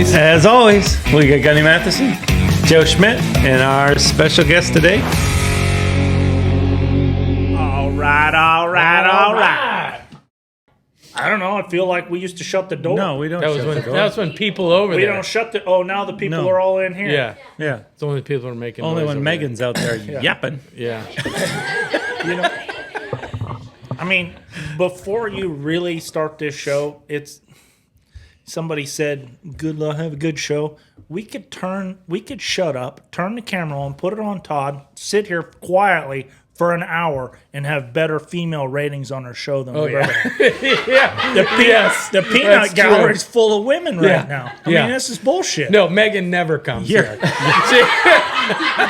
As always, we got Gunny Matheson, Joe Schmidt, and our special guest today. All right. I don't know. I feel like we used to shut the door. No, we don't. That's when people over we there. don't shut the. Oh, now the people No. are all in here. Yeah. Yeah. It's only people are making Only noise when over Megan's out there yapping. there. Yeah. You know. I mean, before you really start this show, it's somebody said, "Good luck, have a good show." We could shut up, turn the camera on, put it on Todd, sit here quietly for an hour, and have better female ratings on our show than we ever had. The peanut That's gallery is true. full of women right now. I mean, this is bullshit. No, Megan never comes Yeah. here.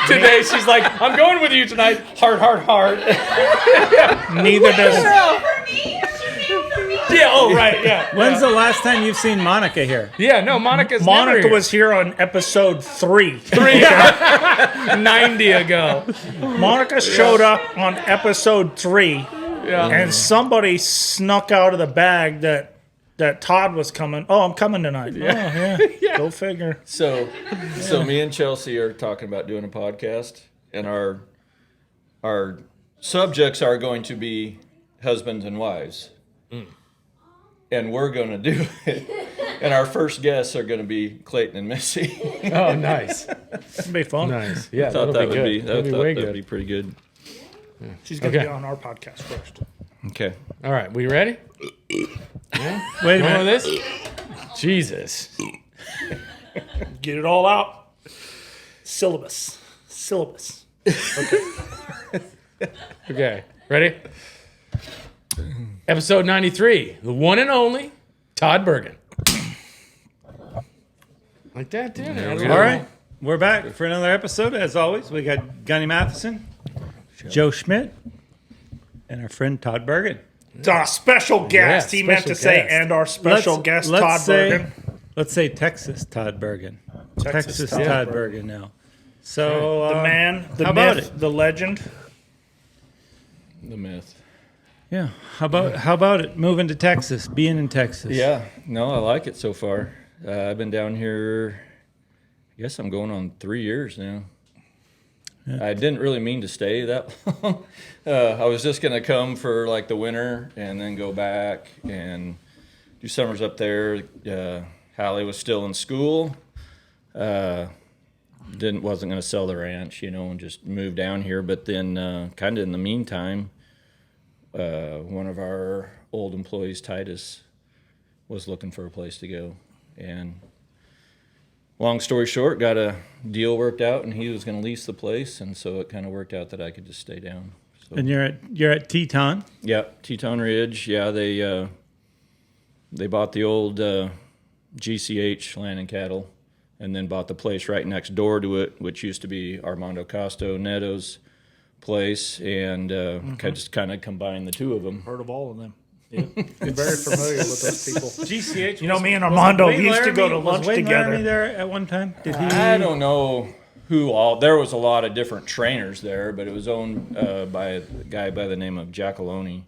Today she's like, I'm going with you tonight. Hard. Neither does. Yeah, oh, right, yeah. When's the last time you've seen Monica here? Yeah, no, Monica Monica was here on episode 3. 90 ago. Monica showed up on episode 3, Yeah. and somebody snuck out of the bag that Todd was coming. Oh, I'm coming tonight. Yeah. Go figure. So me and Chelsea are talking about doing a podcast, and our subjects are going to be husbands and wives. And we're going to do it. And our first guests are going to be Clayton and Missy. Oh, nice. It'll be fun. Nice. Yeah, Thought that'll that be would good. be Way that'd good. be pretty good. She's going to Okay. be on our podcast first. Okay. All right, we ready? Yeah? Wait a Going minute. with this? Jesus. Get it all out. Syllabus. Okay, ready? Episode 93, the one and only Todd Bergen. Like that, dude. All right. We're back for another episode. As always, we got Gunny Matheson, Joe Schmidt, and our friend Todd Bergen. It's our special guest. He meant to special say, guest. and our special guest, Todd Bergen. Let's say Texas Todd Bergen. Texas Todd Todd Bergen now. So The man, the how about myth, the legend. The myth. Yeah. How about it? Moving to Texas, being in Texas. Yeah. No, I like it so far. I've been down here, I guess I'm going on 3 years now. Yeah. I didn't really mean to stay that long. I was just going to come for like the winter and then go back and do summers up there. Hallie was still in school. Wasn't going to sell the ranch, and just move down here. But then kind of in the meantime, one of our old employees, Titus, was looking for a place to go. And long story short, got a deal worked out, and he was going to lease the place, and so it kind of worked out that I could just stay down. So, And you're at Teton. yeah, Teton Ridge. Yeah, they bought the old GCH Land and Cattle, and then bought the place right next door to it, which used to be Armando Costo Neto's place, and just kind of combined the two of them. Heard of all of them. Yeah. I'm very familiar with those people. GCH. You know, me and Armando Wayne used to go to Laramie- lunch was Wayne together. Laramie there at one time? Did he? I don't know who all. There was a lot of different trainers there, but it was owned by a guy by the name of Giacalone.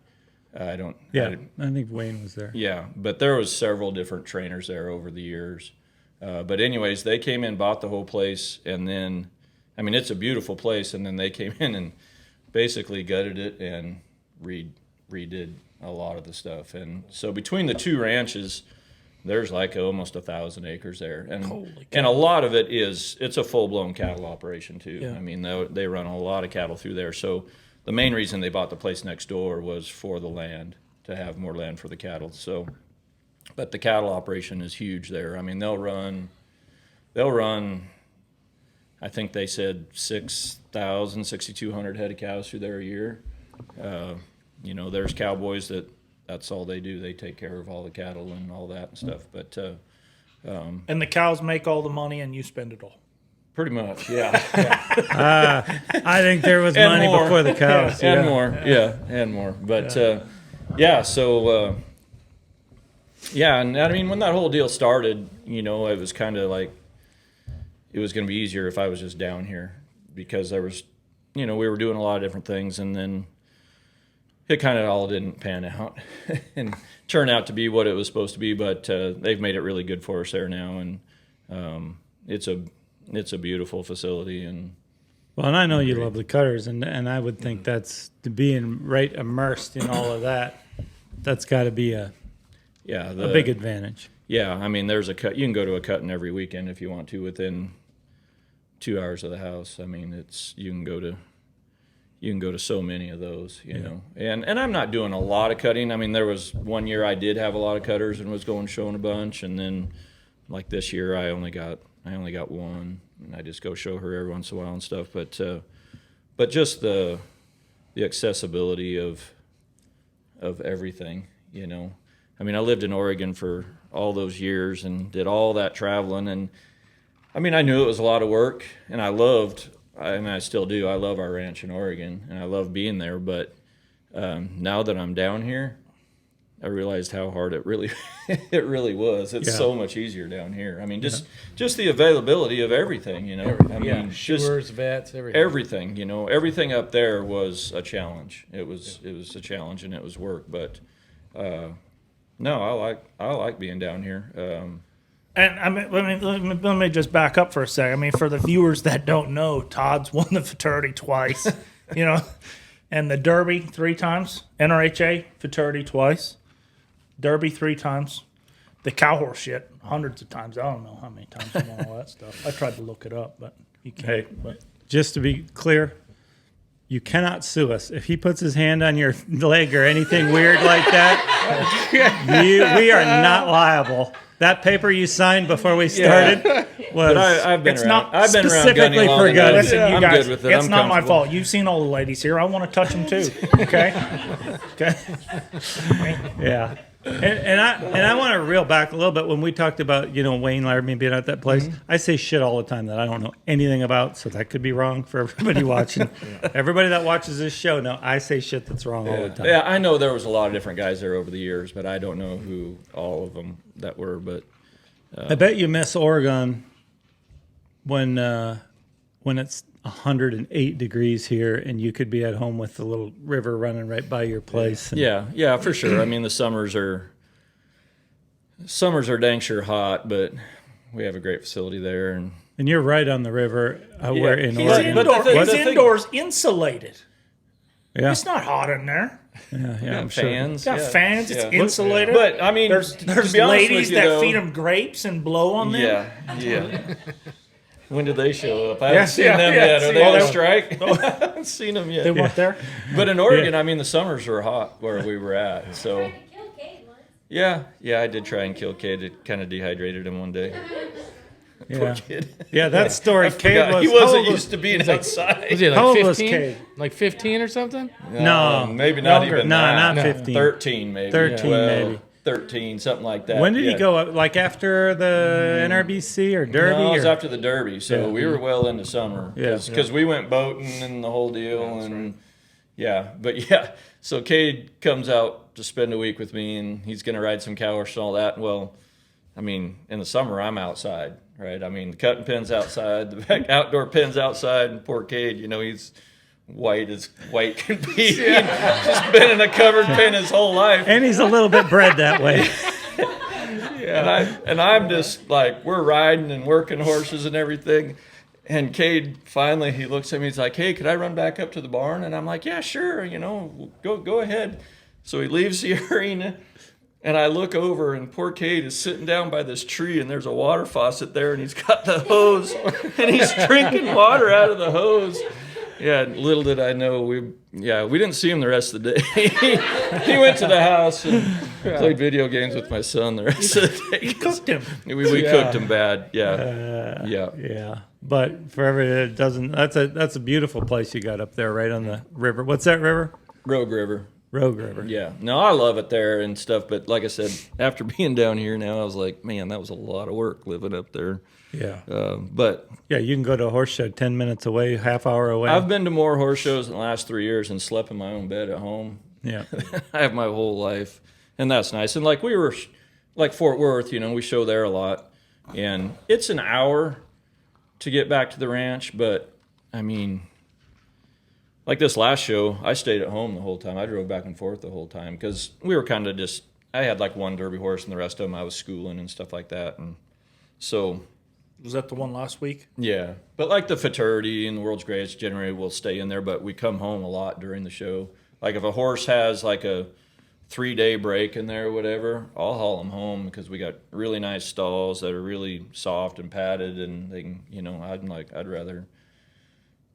I don't. Yeah, I think Wayne was there. Yeah, but there was several different trainers there over the years. But anyways, they came in, bought the whole place, and then, I mean, it's a beautiful place, and then they came in and basically gutted it and redid a lot of the stuff. And so between the two ranches, there's like almost 1,000 acres there, and a lot of it's a full-blown cattle operation too. Yeah. I mean, they run a lot of cattle through there. So the main reason they bought the place next door was for the land, to have more land for the cattle. So, but the cattle operation is huge there. I mean, they'll run. I think they said 6,200 head of cows through there a year. There's cowboys that's all they do. They take care of all the cattle and all that and stuff. But And the cows make all the money and you spend it all. pretty much, yeah. I think there was And money more. before the cows. And more, and more. But so and I mean, when that whole deal started, it was kind of like it was going to be easier if I was just down here, because there was, we were doing a lot of different things, and then it kind of all didn't pan out and turn out to be what it was supposed to be. But they've made it really good for us there now, and It's a beautiful facility, and Well, and I know you love the cutters, and I would think that's to being right immersed in all of that. That's got to be a big advantage. Yeah, I mean, there's a cut. You can go to a cutting every weekend if you want to within 2 hours of the house. I mean, you can go to so many of those, you know. And I'm not doing a lot of cutting. I mean, there was one year I did have a lot of cutters and was going showing a bunch, and then like this year I only got one, and I just go show her every once in a while and stuff. But just the accessibility of everything, you know. I mean, I lived in Oregon for all those years and did all that traveling, and I mean, I knew it was a lot of work, and I still do. I love our ranch in Oregon, and I love being there. But now that I'm down here, I realized how hard it really was. It's so much easier down here. I mean, just the availability of everything, you know. I mean, shores, vets, everything. Everything, you know, everything up there was a challenge. It was a challenge, and it was work. But no, I like being down here. And I mean, let me just back up for a second. I mean, for the viewers that don't know, Todd's won the fraternity twice, you know, and the Derby 3 times, NRHA fraternity twice, Derby 3 times, the cow horse shit hundreds of times. I don't know how many times and all that stuff. I tried to look it up, but you can't. Hey, But just to be clear, you cannot sue us. If he puts his hand on your leg or anything weird like that, we are not liable. That paper you signed before we started was. But I've been It's around. not I've been around specifically gunning long for enough. guns. listen, you I'm guys, good with it. it's I'm not my comfortable. fault. You've seen all the ladies here. I want to touch them too. Okay. Okay. Yeah. And I want to reel back a little bit when we talked about, you know, Wayne Laramie being at that place. I say shit all the time that I don't know anything about, so that could be wrong for everybody watching. Everybody that watches this show, no, I say shit that's wrong all the time. Yeah, I know there was a lot of different guys there over the years, but I don't know who all of them that were. But I bet you miss Oregon when it's 108 degrees here and you could be at home with the little river running right by your place. And yeah, for sure. I mean, the summers are dang sure hot, but we have a great facility there, and you're right on the river. We're in he's Oregon. but the thing- It's the thing- indoors, insulated. Yeah, It's not hot in there. yeah, I'm sure. fans. Got yeah. fans. It's Yeah. insulated. But I mean, there's to be honest with ladies you, that though, feed them grapes and blow on them. Yeah. When did they show up? I Yeah, haven't seen yeah, them yeah. yet. Are See, they on they- strike? I haven't seen them yet. They weren't there. But in Oregon, I mean, the summers were hot where we were at. So Tried to kill Cade once. yeah, I did try and kill Cade. It kind of dehydrated him one day. Poor Yeah, kid. yeah. That story, Cade Forgot. was. He how wasn't old was- used to being outside. Was he How like old was 15? Cade? Like 15 or something? No, maybe not younger. even No, that. not 15. 13 maybe. 13 maybe. 13, something like that. When did yeah. he go up? Like after the NRBC or Derby? No, it was or? after the Derby, so Yeah. we were well into summer. Yeah. Because we went boating and the whole deal, So Cade comes out to spend a week with me, and he's going to ride some cow horse and all that. Well, I mean, in the summer, I'm outside, right? I mean, the cutting pen's outside, the outdoor pen's outside, and poor Cade, you know, he's white as white can be. Just been in a covered pen his whole life. And he's a little bit bred that way. And I'm just like, we're riding and working horses and everything. And Cade finally, he looks at me, he's like, hey, could I run back up to the barn? And I'm like, yeah, sure, you know, go ahead. So he leaves the arena, and I look over, and poor Cade is sitting down by this tree, and there's a water faucet there, and he's got the hose, and he's drinking water out of the hose. Yeah, little did I know, we didn't see him the rest of the day. He went to the house and played video games with my son the rest of the day. You cooked him. We cooked him bad. Yeah. Yeah, but for everybody that doesn't, that's a beautiful place you got up there, right on the river. What's that river? Rogue River. Rogue River. Yeah. No, I love it there and stuff, but like I said, after being down here now, I was like, man, that was a lot of work living up there. Yeah. But Yeah, you can go to a horse show 10 minutes away, half hour away. I've been to more horse shows in the last 3 years and slept in my own bed at home. Yeah. I have my whole life, and that's nice. And like we were, like Fort Worth, you know, we show there a lot, and it's an hour to get back to the ranch. But I mean, like this last show, I stayed at home the whole time. I drove back and forth the whole time because we were kind of just. I had like one Derby horse, and the rest of them I was schooling and stuff like that, and so Was that the one last week? Yeah, but like the Futurity and the World's Greatest generally will stay in there, but we come home a lot during the show. Like if a horse has like a 3-day break in there or whatever, I'll haul them home because we got really nice stalls that are really soft and padded, and they can, I'd rather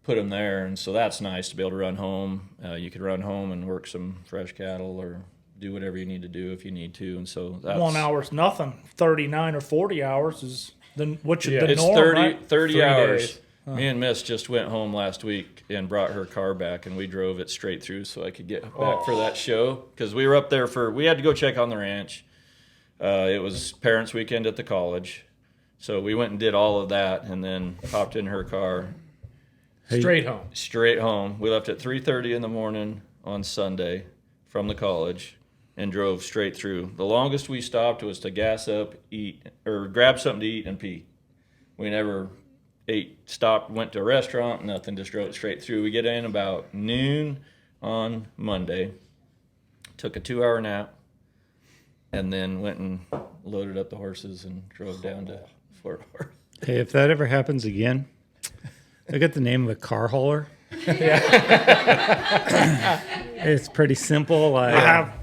put them there, and so that's nice to be able to run home. You could run home and work some fresh cattle or do whatever you need to do if you need to, and so that's 1 hour's nothing. 39 or 40 hours is the it's norm, 30, right? 30 3 hours. days. Me and Miss just went home last week and brought her car back, and we drove it straight through so I could get back for that show because we were up there we had to go check on the ranch. It was parents' weekend at the college, so we went and did all of that, and then hopped in her car Straight home. straight home. We left at 3:30 in the morning on Sunday from the college and drove straight through. The longest we stopped was to gas up, eat, or grab something to eat and pee. We never stopped, went to a restaurant, nothing, just drove straight through. We get in about noon on Monday, took a 2-hour nap, and then went and loaded up the horses and drove down to Fort Worth. Hey, if that ever happens again, I got the name of a car hauler. It's pretty simple. I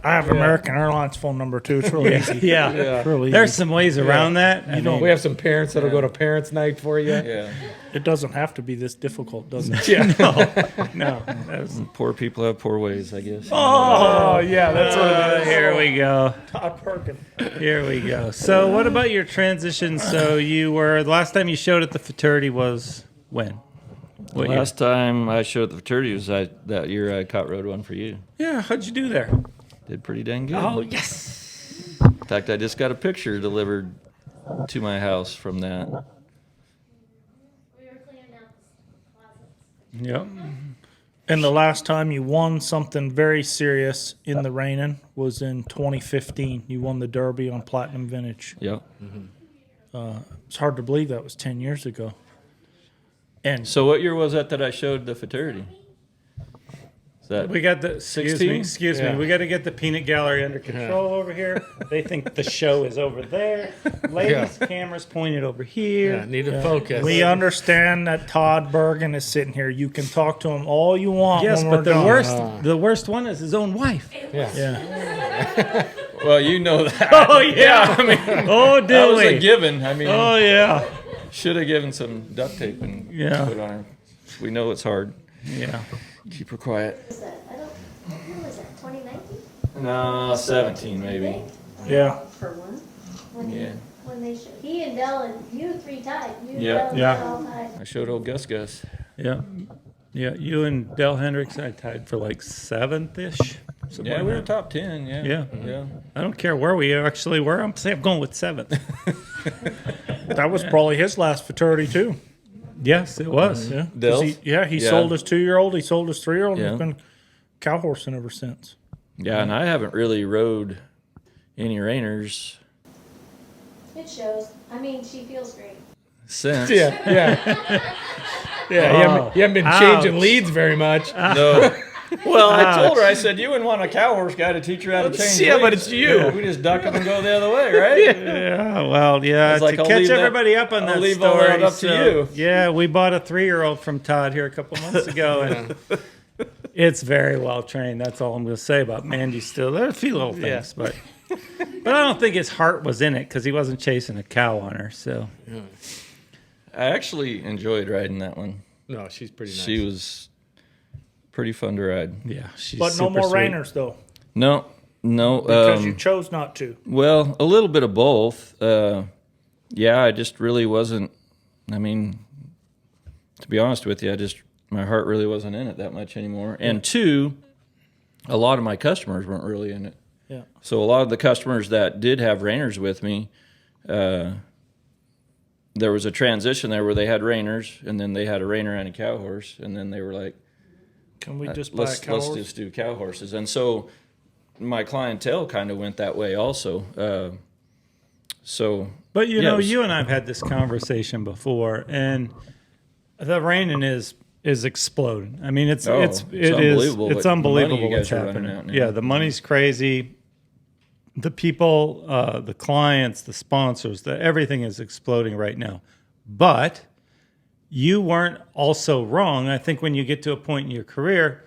have American Airlines phone number too. It's really easy. Yeah. It's really There's easy. some ways around that. We have some parents that'll go to parents' night for you. Yeah. It doesn't have to be this difficult, does it? No. Poor people have poor ways, I guess. Oh, yeah, that's what it is. Here we go. Todd Bergen. Here we go. So what about your transition? So the last time you showed at the Futurity was when? What year? Last time I showed the Futurity was that year I caught rode one for you. Yeah, how'd you do there? Did pretty dang good. Oh, yes. In fact, I just got a picture delivered to my house from that. We were cleaning out the closets. Yep. And the last time you won something very serious in the reining was in 2015. You won the Derby on Platinum Vintage. Yep. It's hard to believe that was 10 years ago. And So what year was that I showed the Futurity? Is that We got the excuse 16? me, excuse Yeah. me. We got to get the peanut gallery under control over here. They think the show is over there. Ladies, cameras pointed over here. Yeah, need to focus. we understand that Todd Bergen is sitting here. You can talk to him all you want. Yes, when but we're the done. worst one is his own wife. Yeah. Yeah. Well, you know that. Oh yeah. Oh, do That was we? a given. I mean, Oh yeah. should have given some duct tape and Yeah. put on her. We know it's hard. Yeah. Keep her quiet. What was that? When was that? 2019? No, 17 maybe. Yeah. For one. Yeah. When they he and Dell and you 3 tied. You Yeah. Dell and Yeah. Dell all tied. I showed old Gus. Yeah. Yeah. You and Del Hendricks, I tied for like 7th-ish. something Yeah, like we were that. top 10. Yeah. Yeah. Yeah. I don't care where we actually were. I'm going with 7th. That was probably his last Futurity too. Yes, it was. Yeah. 'Cause Dell's? He Yeah. sold his 2-year-old. He sold his 3-year-old. Yeah. He's been cow horsing ever since. Yeah, and I haven't really rode any reiners It shows. I mean, she feels great. since. Yeah, yeah. Yeah, you haven't been changing Ouch. leads very much. No. Well, I told her, I said, you wouldn't want a cow horse guy to teach her how to change Yeah, but leads. it's you. We just duck them and go the other way, right? Yeah, well, yeah. It's like, to I'll catch leave that- everybody up on I'll that leave all story. that up to you. Yeah, we bought a 3-year-old from Todd here a couple months ago, and it's very well trained. That's all I'm going to say about Mandy. Still, there are a few little things, but I don't think his heart was in it because he wasn't chasing a cow on her. So I actually enjoyed riding that one. No, she's pretty nice. She was pretty fun to ride. yeah, she's But no super more sweet. reiners though, No. because you chose not to. Well, a little bit of both. Yeah, I just really wasn't. I mean, to be honest with you, my heart really wasn't in it that much anymore. And 2, a lot of my customers weren't really in it. Yeah. So a lot of the customers that did have reiners with me, there was a transition there where they had reiners, and then they had a reiner and a cow horse, and then they were like, Can we just buy a let's cow horse? just do cow horses. And so my clientele kind of went that way also. But you Yeah, know, it was- you and I've had this conversation before, and the reining is exploding. I mean, it's unbelievable it's what unbelievable money you what's guys are running happening. out now. Yeah, the money's crazy. The people, the clients, the sponsors, everything is exploding right now. But you weren't also wrong. I think when you get to a point in your career,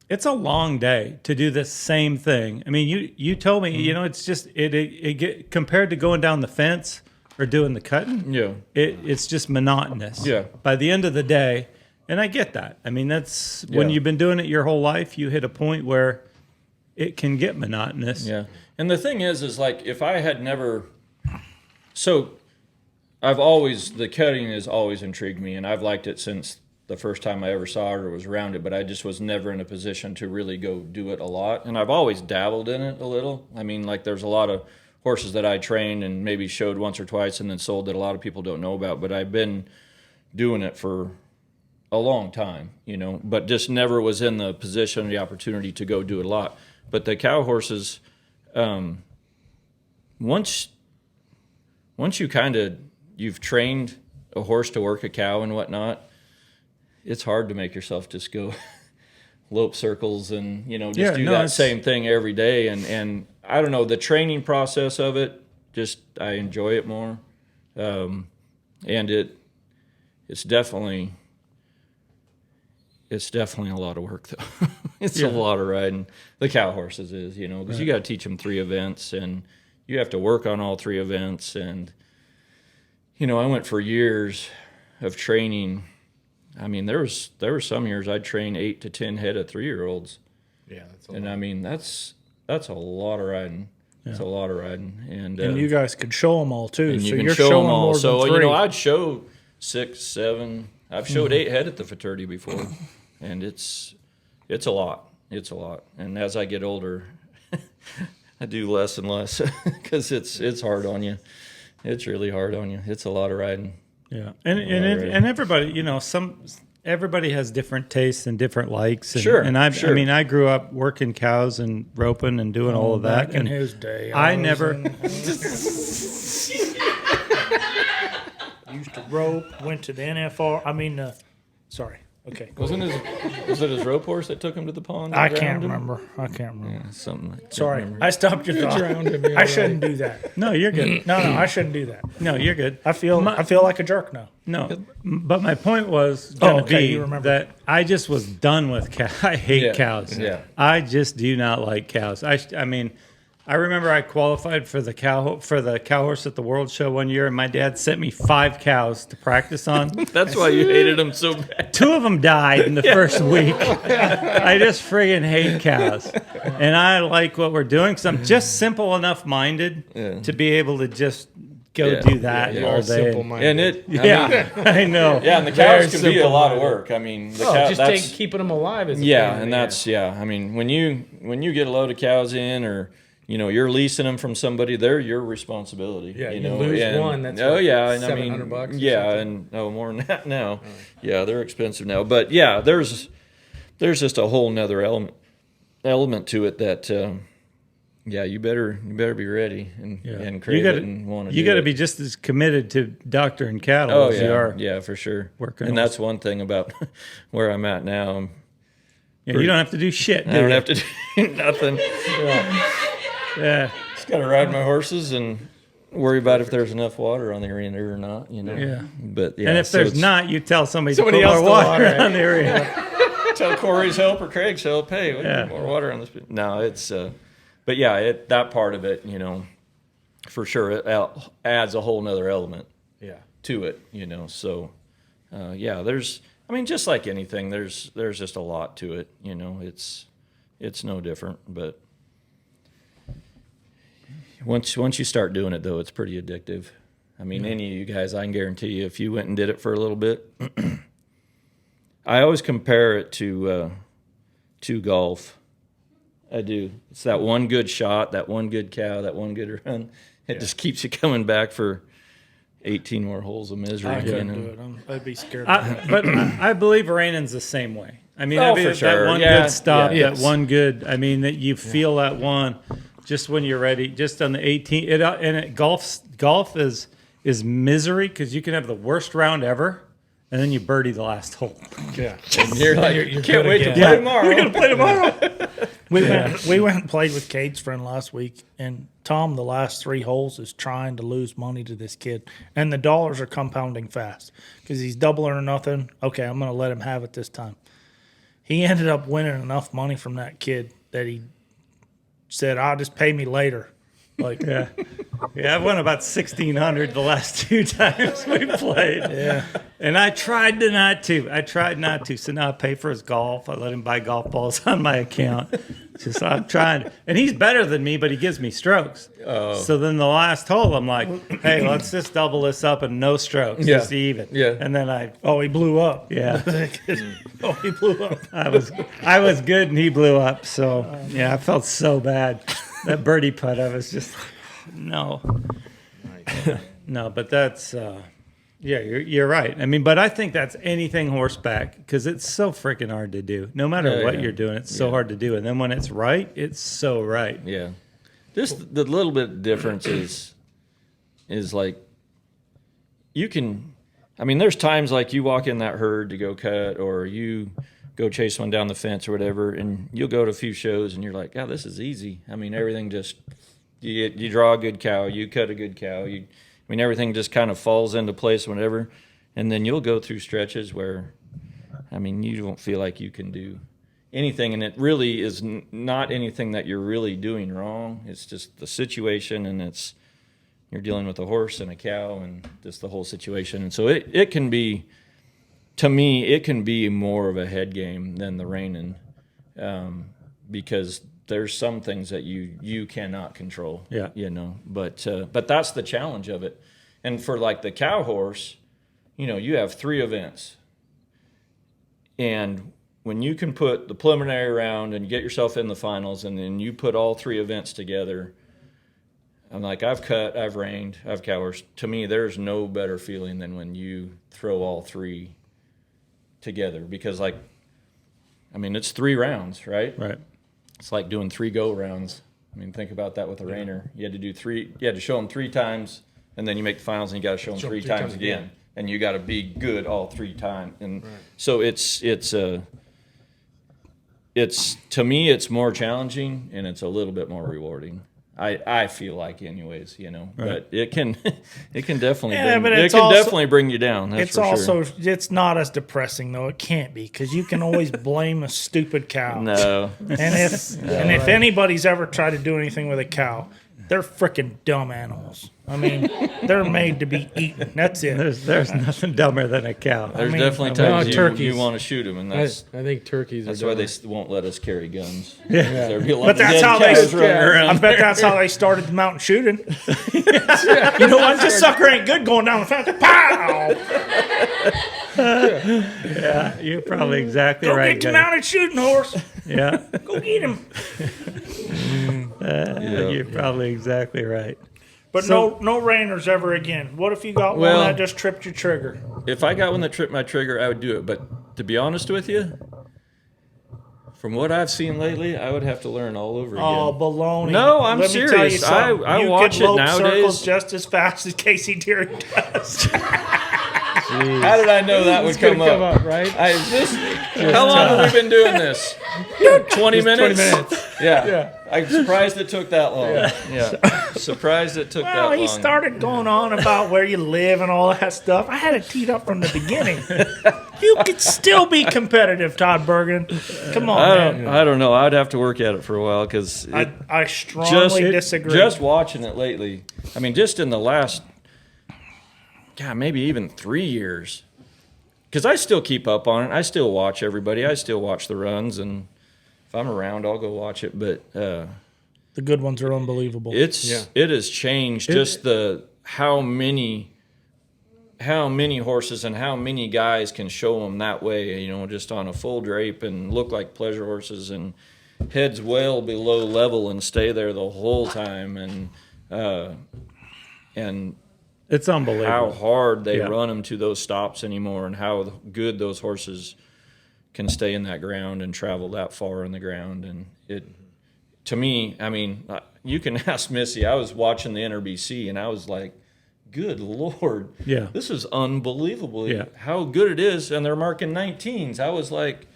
it's a long day to do the same thing. I mean, you told me, it's just it get compared to going down the fence or doing the cutting. Yeah. It's just monotonous. Yeah. By the end of the day, and I get that. I mean, that's when you've been doing it your whole life, you hit a point where it can get monotonous. Yeah. And the thing is like if I had never, so the cutting has always intrigued me, and I've liked it since the first time I ever saw it or was around it, but I just was never in a position to really go do it a lot. And I've always dabbled in it a little. I mean, like there's a lot of horses that I trained and maybe showed once or twice and then sold that a lot of people don't know about, but I've been doing it for a long time, but just never was in the position or the opportunity to go do it a lot. But the cow horses, once you've trained a horse to work a cow and whatnot, it's hard to make yourself just go lope circles and, do that same thing every day. And I don't know, the training process of it, just I enjoy it more. And it's definitely a lot of work though. It's a lot of riding. The cow horses is, because you got to teach them 3 events and you have to work on all 3 events. And, I went for years of training. I mean, there were some years I'd train 8 to 10 head of 3-year-olds. Yeah, that's a and lot. I mean, that's a lot of riding. It's a lot of riding. And you guys could show them all too. and So you can you're show showing them all. more So, than 3. I'd show 6, 7. I've showed 8 head at the fraternity before. And it's a lot. It's a lot. And as I get older, I do less and less because it's hard on you. It's really hard on you. It's a lot of riding. Yeah, and everybody, everybody has different tastes and different likes. And, Sure, and I sure. mean, I grew up working cows and roping and doing all of that. Back in And his day, I was never. used to rope. Went to the NFR. I mean, sorry. Okay, go ahead. Was it his rope horse that took him to the pond? and I drowned can't him? remember. I can't remember. Yeah, something. I can't Sorry, remember. I stopped your thought. I shouldn't do that. No, you're good. No, I shouldn't do that. No, you're good. I feel like a jerk now. No, but my point was going to okay, be you remember. that I just was done with cows. I hate cows. Yeah. I just do not like cows. I mean, I remember I qualified for the cow horse at the World Show one year, and my dad sent me 5 cows to practice on. That's why you hated him so bad. 2 of them died in the first week. I just friggin' hate cows, and I like what we're doing because I'm just simple enough minded to be able to just go do that You all are day. simple-minded. And it, I know. yeah, and the Very cows can be a lot of simple-minded. work. I mean, the Oh, just that's, keeping them alive is a yeah, pain in and the that's I mean, when you get a load of cows in, or you're leasing them from somebody, they're your responsibility. Yeah, you know, lose and, one, that's oh like yeah, and I mean, $700 or yeah, something. and no more than that now. Yeah, they're expensive now, but yeah, there's just a whole nother element to it that. Yeah, you better be ready and crave it and want to. You got to be just as committed to doctoring cattle Oh as yeah, you are. yeah, for sure. working and on- that's one thing about where I'm at now. Yeah, you don't have to do shit. I don't have to do nothing. Yeah. Just got to ride my horses and worry about if there's enough water on the arena or not. Yeah. But yeah, And if so there's it's- not, you tell somebody Somebody to put else more to water water it. on the area. tell Corey's help or Craig's help. Hey, we Yeah. need more water on this. No, it's. But yeah, that part of it, for sure, it adds a whole nother element Yeah. to it. So yeah, there's. I mean, just like anything, there's just a lot to it. It's no different. But once you start doing it, though, it's pretty addictive. I mean, any of you guys, I can guarantee you, if you went and did it for a little bit, I always compare it to golf. I do. It's that one good shot, that one good cow, that one good run. It just keeps you coming back for 18 more holes of misery. I couldn't do it. I'd be scared. But I believe reinin's the same way. I mean, Oh, I mean, for that sure. one Yeah, good stop, yeah. that one good. I mean, that you feel that one just when you're ready. Just on the 18, golf is misery because you can have the worst round ever, and then you birdie the last hole. Yeah. And you're like, You're can't good wait to again. play tomorrow. We're gonna play tomorrow. We went and played with Cade's friend last week, and Tom, the last 3 holes, is trying to lose money to this kid, and the dollars are compounding fast because he's double or nothing. Okay, I'm going to let him have it this time. He ended up winning enough money from that kid that he said, "I'll just pay me later." Like, Yeah, I've won about 1,600 the last 2 times we played. yeah. And I tried not to. So now I pay for his golf. I let him buy golf balls on my account. Just I'm trying. And he's better than me, but he gives me strokes. Oh. So then the last hole, I'm like, hey, let's just double this up and no strokes. Yeah. Just even. Yeah. And then I, Oh, he blew up. yeah, Oh, he blew up. I was good and he blew up. So yeah, I felt so bad. That birdie putt, I was just, no. No, but that's, yeah, you're right. I mean, but I think that's anything horseback because it's so freaking hard to do. No matter Yeah, what yeah. you're doing, it's so hard to do. And then when it's right, it's so right. Yeah. Just the little bit difference is like you can, I mean, there's times like you walk in that herd to go cut or you go chase one down the fence or whatever, and you'll go to a few shows and you're like, "God, this is easy." I mean, everything just you draw a good cow, you cut a good cow, I mean, everything just kind of falls into place, whatever. And then you'll go through stretches where, I mean, you don't feel like you can do anything, and it really is not anything that you're really doing wrong. It's just the situation, and you're dealing with a horse and a cow and just the whole situation. And so it can be. To me, it can be more of a head game than the reining, because there's some things that you cannot control. Yeah. You know, but that's the challenge of it. And for like the cow horse, you know, you have 3 events, and when you can put the preliminary round and get yourself in the finals, and then you put all 3 events together. I'm like, I've cut, I've reined, I've cow horse. To me, there's no better feeling than when you throw all 3 together, because like, I mean, it's 3 rounds, right? Right. It's like doing 3 go rounds. I mean, think about that with a reiner. You had to do 3. You had to show them 3 times, and then you make the finals, and you got to show them 3 times again, and you got to be good all 3 times. And so it's to me, it's more challenging, and it's a little bit more rewarding. I feel like, anyways, you know, Right. but it can definitely but bring you down. That's It's for also sure. it's not as depressing though. It can't be because you can always blame a stupid cow. No. And if anybody's ever tried to do anything with a cow, they're freaking dumb animals. I mean, they're made to be eaten. That's it. There's nothing dumber than a cow. There's mean, definitely well, times you turkeys. want to shoot them, and I that's think turkeys that's are why dumber. they won't let us carry guns. Yeah. There'd be a lot But of that's dead how they. cows running around. I bet that's how they started the mountain shooting. You know what? This sucker ain't good going down the fence. Pow! Yeah, you're probably exactly Go right. get the Gunny. mounted shooting horse. Yeah, Go get him. you're probably exactly right. But no reiners ever again. What if you got Well- one that just tripped your trigger? If I got one that tripped my trigger, I would do it. But to be honest with you, from what I've seen lately, I would have to learn all over again. Oh, baloney. No, I'm Let me tell you serious. something. I you watch could it lope nowadays. circles just as fast as Casey Deering does. How did I know that would come up? right? How long have we been doing this? 20 minutes? 20 minutes. Yeah. I'm surprised it took that long. Yeah. Surprised it took that Well, long. he started going on about where you live and all that stuff. I had it teed up from the beginning. You could still be competitive, Todd Bergen. Come on, man. I don't know. I'd have to work at it for a while because I strongly disagree. Just watching it lately. I mean, just in the last, God, maybe even 3 years. Because I still keep up on it. I still watch everybody. I still watch the runs, and if I'm around, I'll go watch it. But the good ones are unbelievable. it has changed just how many horses and how many guys can show them that way. You know, just on a full drape and look like pleasure horses and heads well below level and stay there the whole time, and It's unbelievable. how hard they Yeah. run them to those stops anymore, and how good those horses can stay in that ground and travel that far in the ground. And it, to me, I mean, you can ask Missy. I was watching the NRBC, and I was like, good Lord, Yeah. this is unbelievable Yeah. how good it is. And they're marking 19s. I was like,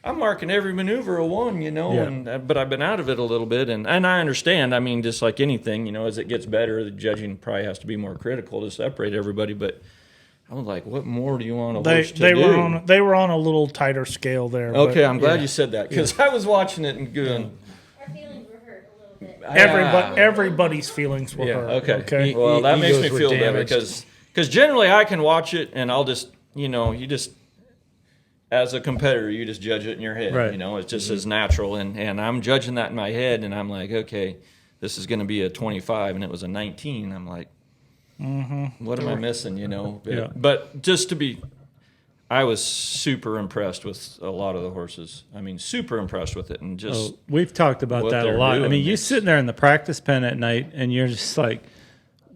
I'm marking every maneuver a 1, you know, Yeah. but I've been out of it a little bit, and I understand. I mean, just like anything, you know, as it gets better, the judging probably has to be more critical to separate everybody. But I was like, what more do you want a horse to do? They were on a little tighter scale there. Okay, but, I'm glad you said that because I was watching it and going, Our feelings were hurt a little bit. Everybody's feelings were hurt. okay. Well, that makes me Egos were feel better damaged. because generally I can watch it and I'll just, you know, as a competitor, you just judge it in your head. Right. You know, it's just as natural. And I'm judging that in my head, and I'm like, okay, this is going to be a 25, and it was a 19. I'm like, what am I missing, you know? Yeah. But just to be, I was super impressed with a lot of the horses. I mean, super impressed with it. And just, We've talked about what that a they're lot. I doing mean, you is- sitting there in the practice pen at night, and you're just like,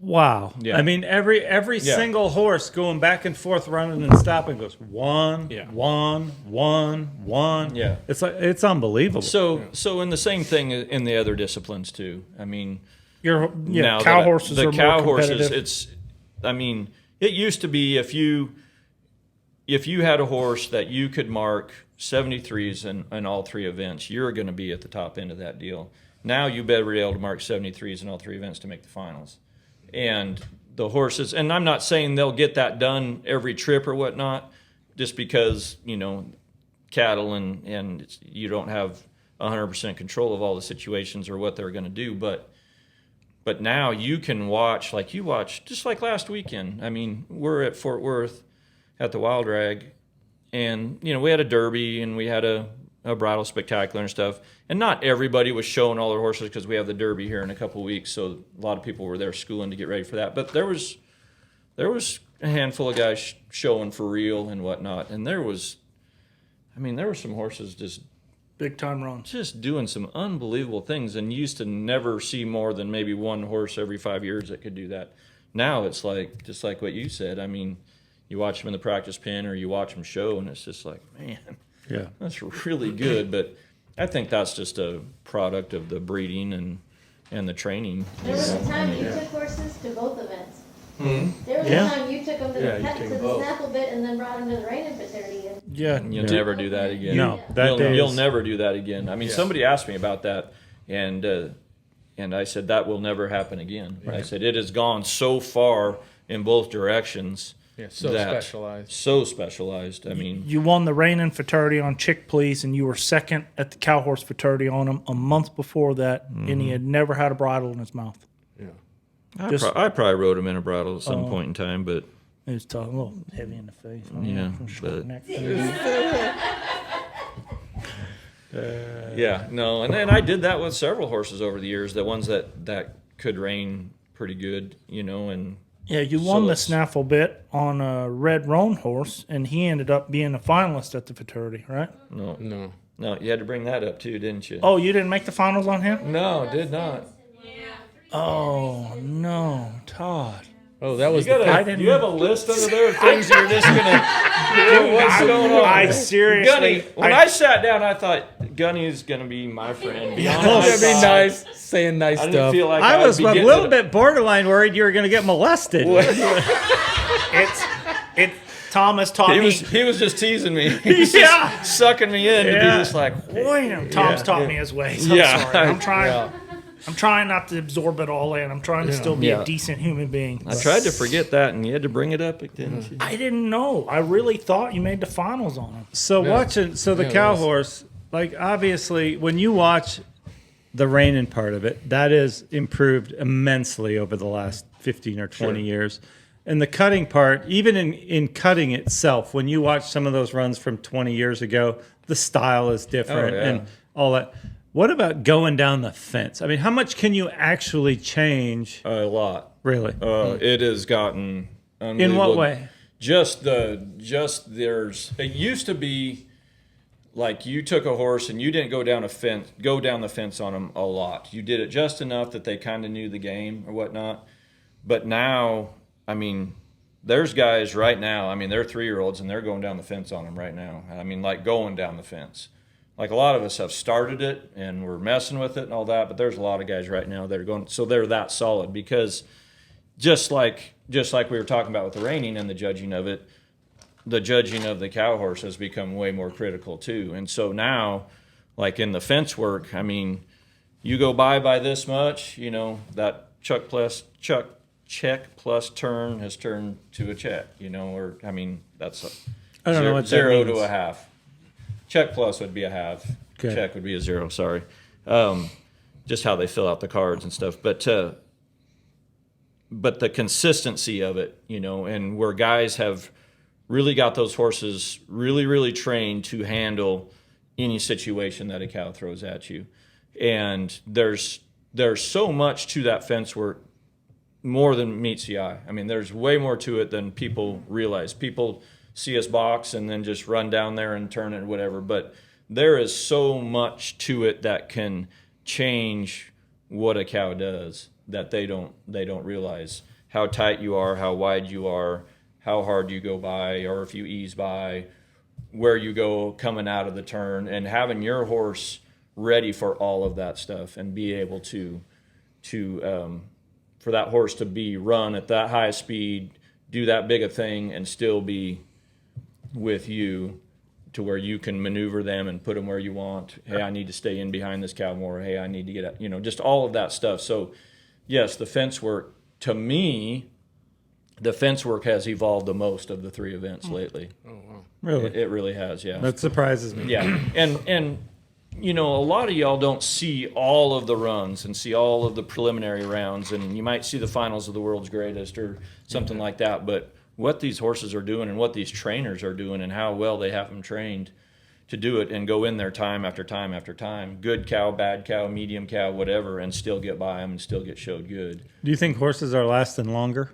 wow. Yeah. I mean, every Yeah. single horse going back and forth, running and stopping goes 1, Yeah. 1, 1, 1. Yeah. It's like it's unbelievable. so in the same thing in the other disciplines, too. I mean, now Cow that horses the are cow more horses, competitive. I mean, it used to be if you had a horse that you could mark 73s in all 3 events, you're going to be at the top end of that deal. Now you better be able to mark 73s in all 3 events to make the finals. And the horses, and I'm not saying they'll get that done every trip or whatnot, just because, you know, cattle and you don't have 100% control of all the situations or what they're going to do. But now you can watch, like you watched, just like last weekend. I mean, we're at Fort Worth at the Wild Rag, and, you know, we had a derby and we had a bridal spectacular and stuff. And not everybody was showing all their horses because we have the derby here in a couple of weeks, so a lot of people were there schooling to get ready for that. But there was a handful of guys showing for real and whatnot, and there were some horses Big time runs. just doing some unbelievable things, and you used to never see more than maybe one horse every 5 years that could do that. Now it's like, just like what you said. I mean, you watch them in the practice pen or you watch them show, and it's just like, man, yeah. that's really good. But I think that's just a product of the breeding and the training. There was a time you took horses to both events. Hmm? There was Yeah. a time you took them to Yeah, the you pet, take to the both. snaffle bit and then brought them to the reining fraternity. And Yeah. You'll never do that again. No, that you'll, day you'll is- never do that again. I mean, somebody asked me about that, and I said that will never happen again. I said it has gone so far in both directions. Yeah, so that- specialized. So specialized. I mean, You won the reining fraternity on Chick Please, and you were second at the cow horse fraternity on him a month before that, and he had never had a bridle in his mouth. Yeah. I probably rode him in a bridle at some point in time, but It was tough, a little heavy in the face. Yeah, Short but- neck. yeah, no. And then I did that with several horses over the years. The ones that could rein pretty good, you know, and. Yeah, you So won the it's- snaffle bit on a red roan horse, and he ended up being a finalist at the fraternity, right? No, No. you had to bring that up too, didn't you? Oh, you didn't make the finals on him? no, did not. Oh no, Todd. Oh, that was You got the I a, didn't- you have a list under there of things you're just gonna. What's going on? I seriously, Gunny. When I sat down, I thought Gunny's gonna be my friend. Be on my That'd be side. nice, saying nice I didn't stuff. feel like I I'd was be a getting little it. bit borderline worried you were going to get molested. it's Thomas taught He me. was just teasing me. He was Yeah. just sucking me in to be Yeah. just like, Wham! Tom's taught me his ways. I'm Yeah. sorry. I'm trying. I'm trying not to absorb it all in. I'm trying to still be Yeah. a decent human being. I tried to forget that, and you had to bring it up, didn't you? I didn't know. I really thought you made the finals on him. So the Yeah, cow it was. horse, like obviously when you watch the reining part of it, that is improved immensely over the last 15 or 20 years. And the cutting part, even in cutting itself, when you watch some of those runs from 20 years ago, the style is different Oh, yeah. and all that. What about going down the fence? I mean, how much can you actually change? A lot. Really? It has gotten In unbelievable. what way? Just there's. It used to be like you took a horse and you didn't go down the fence on them a lot. You did it just enough that they kind of knew the game or whatnot. But now, I mean, there's guys right now. I mean, they're 3-year-olds and they're going down the fence on them right now. I mean, like going down the fence. Like a lot of us have started it and we're messing with it and all that, but there's a lot of guys right now that are going. So they're that solid because just like we were talking about with the reining and the judging of it, the judging of the cow horse has become way more critical too. And so now, like in the fence work, I mean, you go by this much, that check plus turn has turned to a check, or I mean, that's I don't know what that zero to means. a half. Check plus would be a half. Okay. Check would be a zero. Sorry, just how they fill out the cards and stuff. But the consistency of it, and where guys have really got those horses really, really trained to handle any situation that a cow throws at you. And there's so much to that fence work, more than meets the eye. I mean, there's way more to it than people realize. People see us box and then just run down there and turn it or whatever. But there is so much to it that can change what a cow does that they don't realize. How tight you are, how wide you are, how hard you go by, or if you ease by, where you go coming out of the turn, and having your horse ready for all of that stuff and be able to for that horse to be run at that high speed, do that big a thing, and still be with you to where you can maneuver them and put them where you want. Hey, I need to stay in behind this cow more. Hey, I need to get out, just all of that stuff. So yes, the fence work, to me, the fence work has evolved the most of the three events lately. Oh, wow. Really? It really has, yeah. That surprises me. Yeah, and a lot of y'all don't see all of the runs and see all of the preliminary rounds, and you might see the finals of the world's greatest or something like that, but what these horses are doing and what these trainers are doing and how well they have them trained to do it and go in there time after time after time, good cow, bad cow, medium cow, whatever, and still get by them and still get showed good. Do you think horses are lasting longer?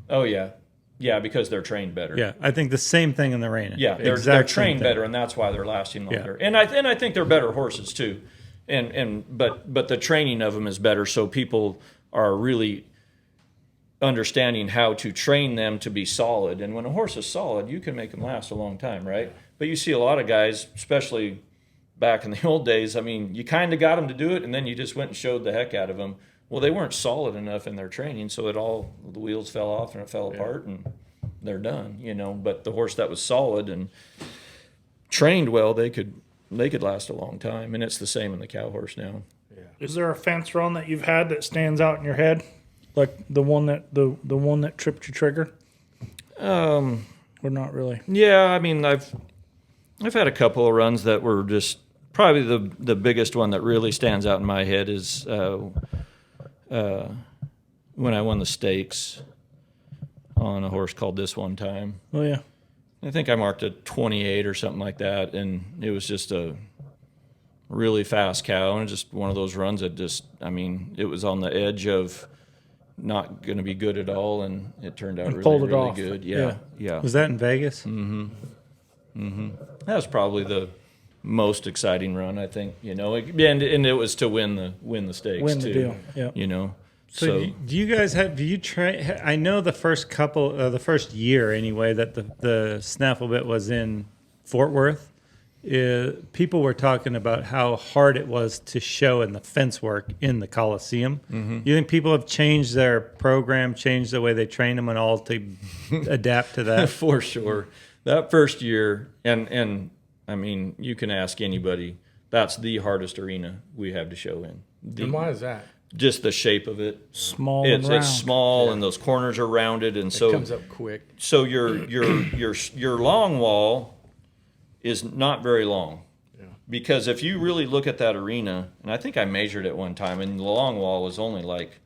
Oh, yeah. Yeah, because they're trained better. Yeah, I think the same thing in the reining. Yeah, they're Exact same trained thing. better, and that's why they're lasting longer. Yeah. And I think they're better horses too, but the training of them is better. So people are really understanding how to train them to be solid. And when a horse is solid, you can make them last a long time, right? But you see a lot of guys, especially back in the old days. I mean, you kind of got them to do it, and then you just went and showed the heck out of them. Well, they weren't solid enough in their training, so the wheels fell off and it fell apart, and they're done, But the horse that was solid and trained well, they could last a long time, and it's the same in the cow horse now. Is there a fence run that you've had that stands out in your head, like the one that tripped your trigger? Or not really? Yeah, I mean, I've had a couple of runs that were just probably the biggest one that really stands out in my head is when I won the stakes on a horse called This One Time. Oh yeah. I think I marked a 28 or something like that, and it was just a really fast cow, and just one of those runs that it was on the edge of not going to be good at all, and it turned out pulled really, it really off. good. Yeah. Yeah. Was that in Vegas? That was probably the most exciting run, I think, and it was to win the stakes, Win the too, deal. Yeah. So do you guys do you train? I know the first year anyway, that the snaffle bit was in Fort Worth. People were talking about how hard it was to show in the fence work in the Coliseum. Mm-hmm. You think people have changed their program, changed the way they train them and all to adapt to that? For sure. That first year, and I mean, you can ask anybody, that's the hardest arena we have to show in. And why is that? Just the shape of it. Small and round. It's small, and those corners are rounded, and It comes up quick. So your long wall is not very long. Yeah. Because if you really look at that arena, and I think I measured it one time, and the long wall is only like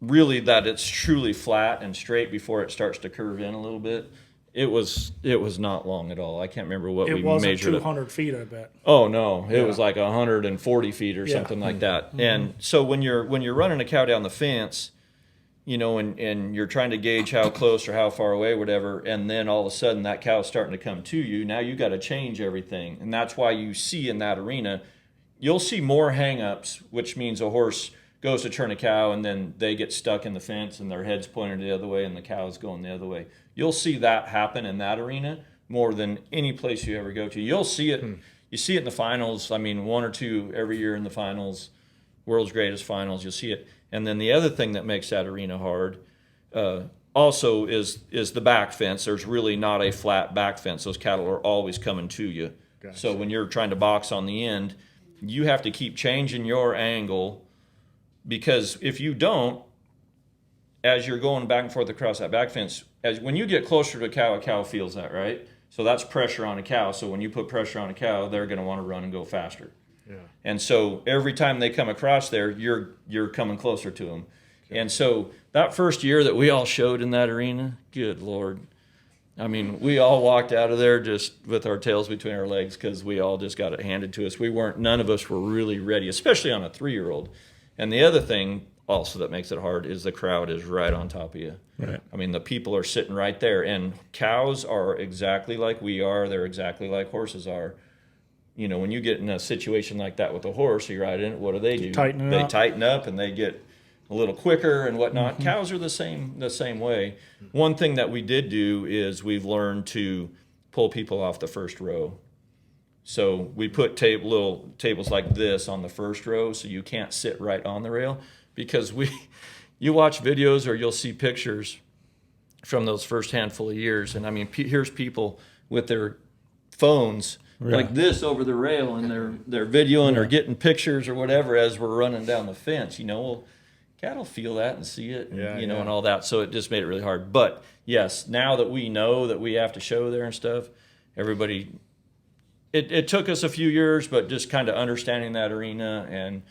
really that it's truly flat and straight before it starts to curve in a little bit. It was not long at all. I can't remember what we It wasn't measured. 200 feet, I bet. Oh no, it was like 140 feet or something like that. Mm-hmm. And so when you're running a cow down the fence, and you're trying to gauge how close or how far away, whatever, and then all of a sudden that cow's starting to come to you. Now you got to change everything, and that's why you see in that arena, you'll see more hang-ups, which means a horse goes to turn a cow and then they get stuck in the fence and their head's pointed the other way and the cow's going the other way. You'll see that happen in that arena more than any place you ever go to. You'll see it. You see it in the finals. I mean, one or two every year in the finals, world's greatest finals. You'll see it. And then the other thing that makes that arena hard, also is the back fence. There's really not a flat back fence. Those cattle are always coming to you. Gotcha. So when you're trying to box on the end, you have to keep changing your angle, because if you don't, as you're going back and forth across that back fence, when you get closer to a cow feels that, right? So that's pressure on a cow. So when you put pressure on a cow, they're going to want to run and go faster. Yeah. And so every time they come across there, you're coming closer to them. Okay. And so that first year that we all showed in that arena, good Lord. I mean, we all walked out of there just with our tails between our legs because we all just got it handed to us. None of us were really ready, especially on a 3-year-old. And the other thing also that makes it hard is the crowd is right on top of you. Right. I mean, the people are sitting right there, and cows are exactly like we are. They're exactly like horses are. You know, when you get in a situation like that with a horse, you ride in it, what do? They tighten up and they get a little quicker and whatnot. Mm-hmm. Cows are the same way. One thing that we did do is we've learned to pull people off the first row. So we put little tables like this on the first row so you can't sit right on the rail, because you watch videos or you'll see pictures from those first handful of years, and I mean, here's people with their phones like this over the rail, and they're videoing or getting pictures or whatever as we're running down the fence. You know, well, cattle feel that and see it, and, and all that. So it just made it really hard. But yes, now that we know that we have to show there and stuff, everybody. It took us a few years, but just kind of understanding that arena, and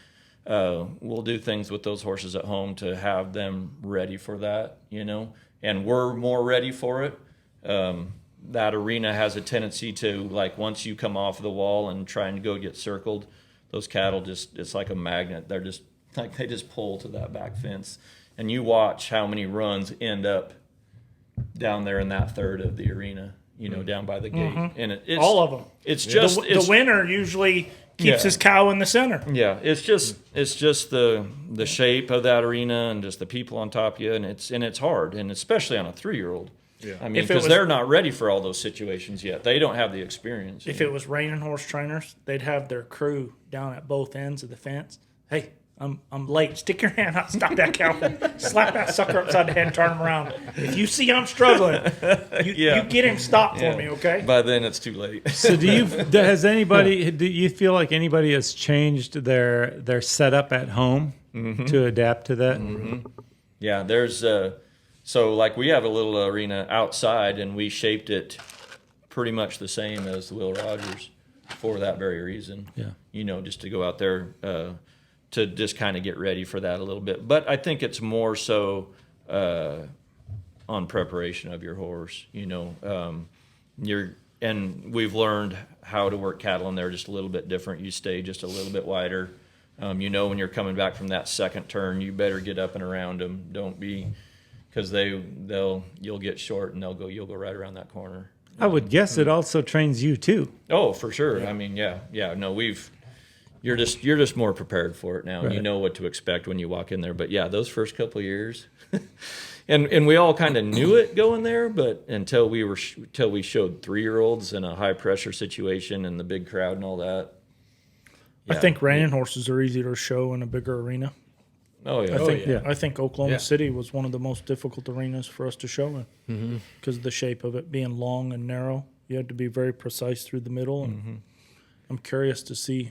we'll do things with those horses at home to have them ready for that, and we're more ready for it. That arena has a tendency to, like, once you come off the wall and trying to go get circled, those cattle it's like a magnet. They're just like, they just pull to that back fence, and you watch how many runs end up down there in that third of the arena. Down by the gate, and it's all of them. It's just the winner usually keeps his cow in the center. Yeah, it's just the shape of that arena and just the people on top of you, and it's hard, and especially on a 3-year-old. Yeah, I mean, because they're not ready for all those situations yet. They don't have the experience. If it was reining horse trainers, they'd have their crew down at both ends of the fence. Hey, I'm late. Stick your hand out. Stop that cow. Slap that sucker upside the head and turn him around. If you see I'm struggling, you get him stopped for me, okay? By then it's too late. So do you feel like anybody has changed their setup at home to adapt to that? Mm-hmm. Yeah, there's so like we have a little arena outside, and we shaped it pretty much the same as the Will Rogers for that very reason. Yeah. Just to go out there to just kind of get ready for that a little bit. But I think it's more so on preparation of your horse, and we've learned how to work cattle in there just a little bit different. You stay just a little bit wider. When you're coming back from that second turn, you better get up and around them. Don't be, because you'll get short and you'll go right around that corner. I would guess it also trains you too. Oh, for sure. Yeah. I mean, no, you're just more prepared for it now. Right. And you know what to expect when you walk in there. But yeah, those first couple of years, and we all kind of knew it going there, but until we showed 3-year-olds in a high pressure situation and the big crowd and all that. Yeah. I think reining horses are easier to show in a bigger arena. Oh yeah, I think Oklahoma City was one of the most difficult arenas for us to show in because of the shape of it being long and narrow. You had to be very precise through the middle, and I'm curious to see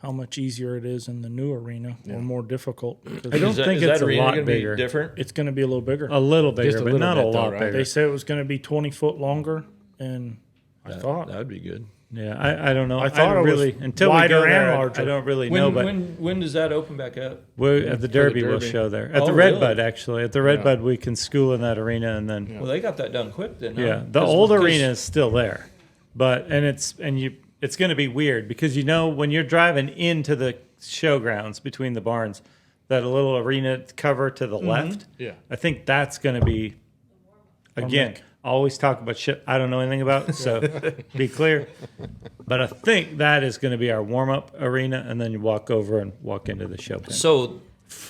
how much easier it is in the new arena or more difficult. I don't think it's a lot bigger. Different? It's going to be a little bigger. A little bigger, but not a lot bigger. They said it was going to be 20 foot longer, and I thought that would be good. Yeah, I don't know. I thought it was until wider we go there, and larger. I don't really know. But when does that open back up? At the Derby, we'll show there. At the Redbud, actually. At the Redbud, we can school in that arena, and then. Well, they got that done quick then. Yeah, the old arena is still there, it's going to be weird because when you're driving into the showgrounds between the barns, that little arena cover to the left. Yeah, I think that's going to be. Again, always talk about shit I don't know anything about, so be clear. But I think that is going to be our warm-up arena, and then you walk over and walk into the show pen. So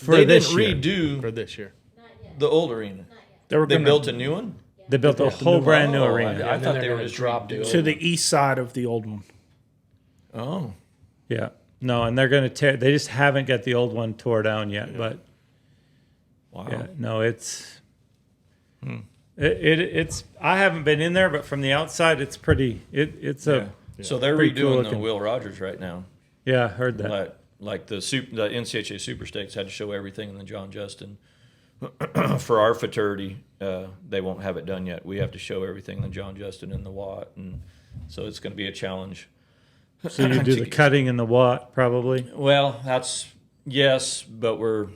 they didn't redo for this year the old arena. They built a new one. They built a whole brand new arena. I thought they were just dropped to the east side of the old one. Oh, yeah. No, and they're going to tear. They just haven't got the old one tore down yet. But wow. Yeah, no, it's. It's I haven't been in there, but from the outside, it's pretty. So they're Pretty cool redoing the looking. Will Rogers right now. Yeah, I heard that. Like the NCHA Super Stakes had to show everything in the John Justin. For our fraternity, they won't have it done yet. We have to show everything in the John Justin and the Watt, and so it's going to be a challenge. So you do the cutting in the Watt, probably. Well, yes, but we're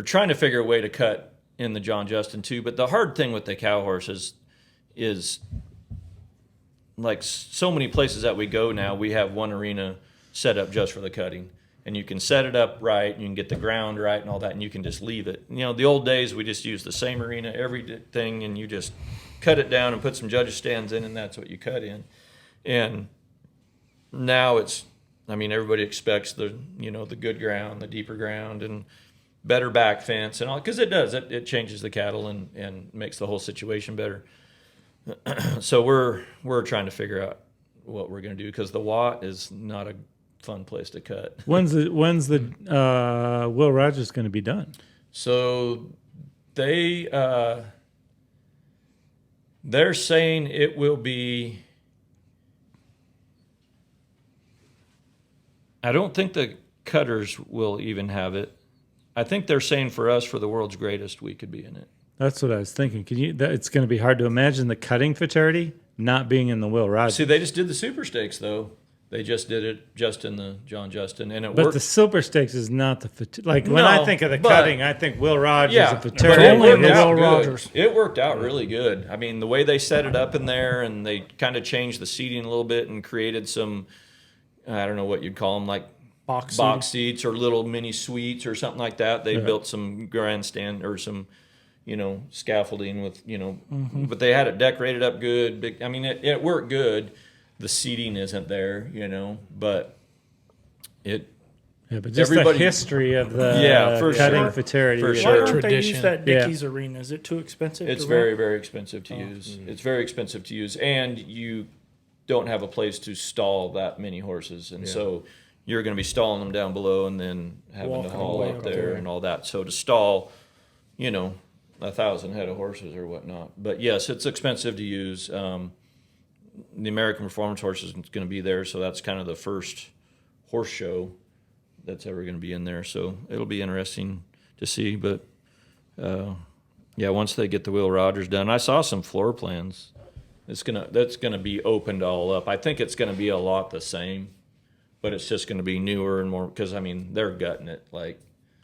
trying to figure a way to cut in the John Justin too. But the hard thing with the cow horses is like so many places that we go now, we have one arena set up just for the cutting. And you can set it up right, and you can get the ground right and all that, and you can just leave it. You know, the old days, we just used the same arena, everything, and you just cut it down and put some judges' stands in, and that's what you cut in. And now everybody expects the good ground, the deeper ground, and better back fence and all, because it does. It changes the cattle and makes the whole situation better. So we're trying to figure out what we're going to do, because the Watt is not a fun place to cut. When's the Will Rogers going to be done? So they're saying it will be. I don't think the cutters will even have it. I think they're saying for us, for the world's greatest, we could be in it. That's what I was thinking. It's going to be hard to imagine the cutting fraternity not being in the Will Rogers. See, they just did the Super Stakes, though. They just did it just in the John Justin, and it But worked. the Super Stakes is not the when I think of the but- cutting, I think Will Rogers, Yeah, a but fraternity. it Only worked the out Will good. Rogers. It worked out really good. I mean, the way they set it up in there, and they kind of changed the seating a little bit and created some, I don't know what you'd call them, like Box seats or little mini suites or something like that. They built some grandstand or some, scaffolding with, but they had it decorated up good. Big. I mean, it worked good. The seating isn't there, but it. Yeah, but just everybody- the history of the for cutting sure. fraternity. For Why sure. don't they Tradition. use that Dickies arena? Is it too expensive? It's to very, rent? very expensive to use. It's very expensive to use, and you don't have a place to stall that many horses, and so you're going to be stalling them down below, and then having Walking to haul away up up there there. and all that. So to stall, 1,000 head of horses or whatnot. But yes, it's expensive to use. The American Performance Horse is going to be there, so that's kind of the first horse show that's ever going to be in there. So it'll be interesting to see. But once they get the Will Rogers done, I saw some floor plans. That's gonna be opened all up. I think it's gonna be a lot the same, but it's just gonna be newer and more, because they're gutting it. Like,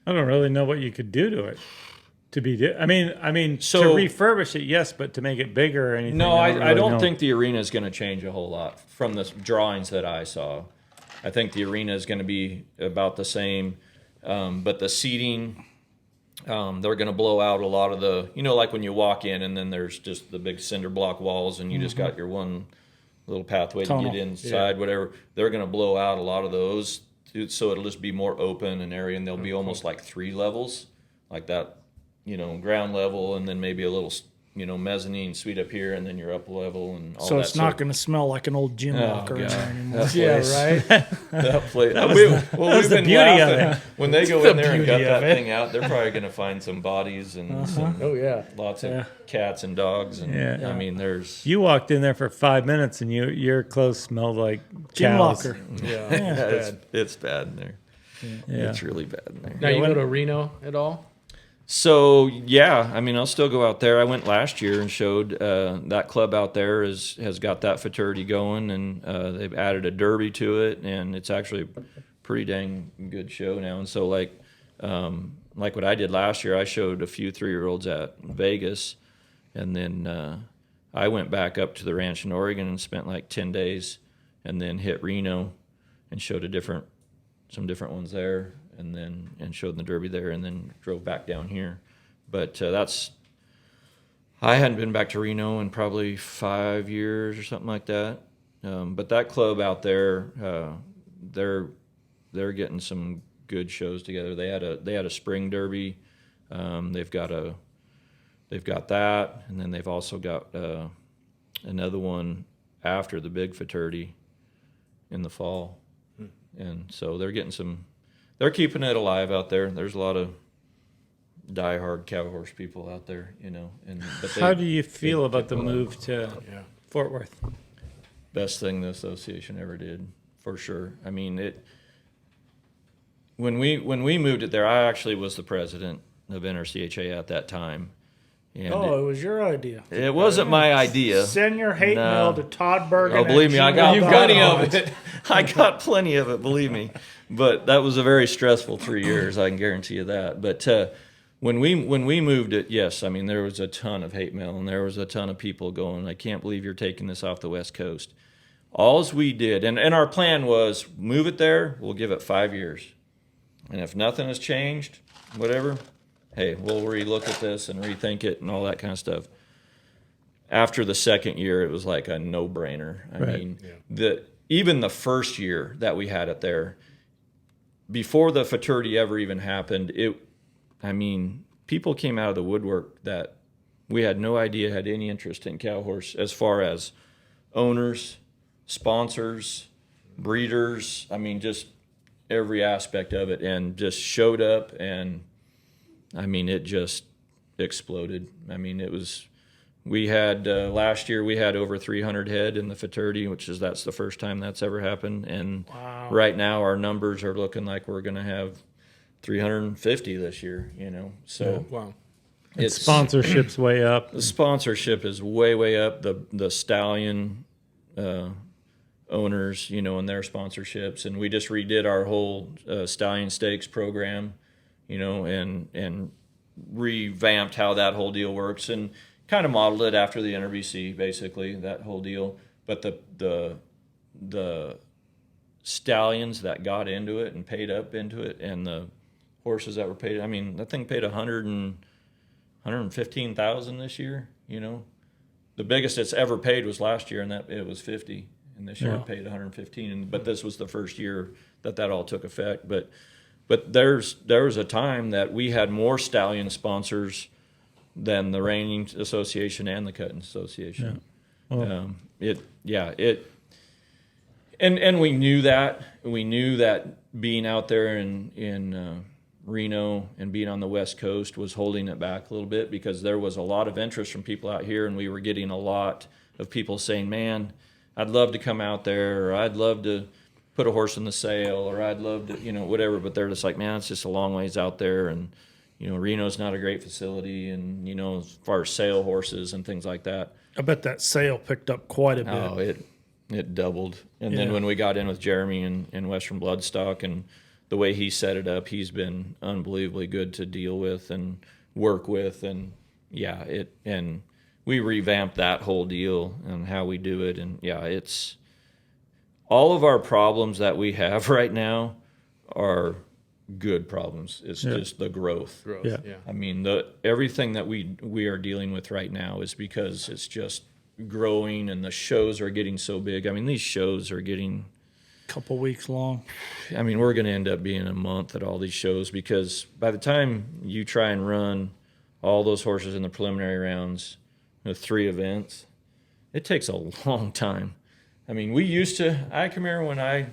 I don't really know what you could do to it. To So- refurbish it, yes, but to make it bigger or anything. no, I really don't know. think the arena is gonna change a whole lot from the drawings that I saw. I think the arena is gonna be about the same, but the seating, they're gonna blow out a lot of the, like when you walk in and then there's just the big cinder block walls and you just got your one little pathway to Tunnel. get inside, whatever. They're gonna blow out a lot of those, so it'll just be more open and area, and there'll be almost like 3 levels, like that, ground level, and then maybe a little, mezzanine suite up here, and then you're up level and all So that. it's not going to smell like an old gym locker in God. there anymore. That Yeah, place- right. That place. was we've the been beauty of laughing. it. When they go the in there and gut beauty that of it. thing out, they're probably going to find some bodies and some, Oh yeah. lots of Yeah. cats and dogs. And Yeah. I mean, there's You walked in there for 5 minutes and your clothes smelled like Gym cows. locker. Yeah. it's bad in there. Yeah. It's really bad in there. Now you go to Reno at all? So yeah, I'll still go out there. I went last year and showed that club out there has got that fraternity going, and they've added a derby to it, and it's actually a pretty dang good show now. And so like what I did last year, I showed a few 3-year-olds at Vegas, and then I went back up to the ranch in Oregon and spent like 10 days, and then hit Reno and showed some different ones there, and showed the derby there, and then drove back down here. But I hadn't been back to Reno in probably 5 years or something like that. But that club out there, they're getting some good shows together. They had a spring derby. They've got that, and then they've also got another one after the big fraternity in the fall. And so they're keeping it alive out there. There's a lot diehard cow horse people out there, you know. And but How do you feel about the move to Yeah. Fort Worth? best thing the association ever did, for sure. I mean, when we moved it there, I actually was the president of NRCHA at that time. And Oh, it was your idea. it wasn't my idea. Send your hate No. mail to Todd Bergen. Oh, believe me, I got You've got plenty all of it. I got plenty of it, believe me. But that was a very stressful 3 years, I can guarantee you that. But when we moved it, yes, I mean, there was a ton of hate mail, and there was a ton of people going, I can't believe you're taking this off the West Coast. Alls we did, and our plan was, move it there, we'll give it 5 years. And if nothing has changed, whatever, hey, we'll relook at this and rethink it and all that kind of stuff. After the second year, it was like a no-brainer. I Right. mean, even the first year that we had it there, before the futurity ever even happened, people came out of the woodwork that we had no idea had any interest in cow horse, as far as owners, sponsors, breeders. I mean, just every aspect of it, and just showed up, and I mean, it just exploded. I mean, we had last year we had over 300 head in the futurity, that's the first time that's ever happened. And Wow. right now our numbers are looking like we're going to have 350 this year, you know. So Wow. it's Sponsorship's way up. the sponsorship is way up. The stallion owners, you know, and their sponsorships, and we just redid our whole stallion stakes program, you know, and revamped how that whole deal works, and kind of modeled it after the NRBC, basically, that whole deal. But the stallions that got into it and paid up into it, and the horses that were paid, I mean, that thing paid 115,000 this year, you know. The biggest it's ever paid was last year, and that it was 50, and this year it paid 115. But this was the first year that all took effect. But there was a time that we had more stallion sponsors than the Reining Association and the Cutting Association. Yeah. And we knew that. We knew that being out there in Reno and being on the West Coast was holding it back a little bit, because there was a lot of interest from people out here, and we were getting a lot of people saying, man, I'd love to come out there, or I'd love to put a horse in the sale, or I'd love to, you know, whatever. But they're just like, man, it's just a long ways out there, and, you know, Reno's not a great facility, and, you know, as far as sale horses and things like that. I bet that sale picked up quite a bit. Oh, it doubled. And then when we got in with Jeremy in Western Bloodstock, and the way he set it up, he's been unbelievably good to deal with and work with. And and we revamped that whole deal and how we do it. And it's all of our problems that we have right now are good problems. It's just the growth. Yeah. I mean, everything that we are dealing with right now is because it's just growing, and the shows are getting so big. I mean, these shows are getting, Couple weeks long. I mean, we're going to end up being a month at all these shows, because by the time you try and run all those horses in the preliminary rounds, 3 events, it takes a long time. I mean, I can remember when I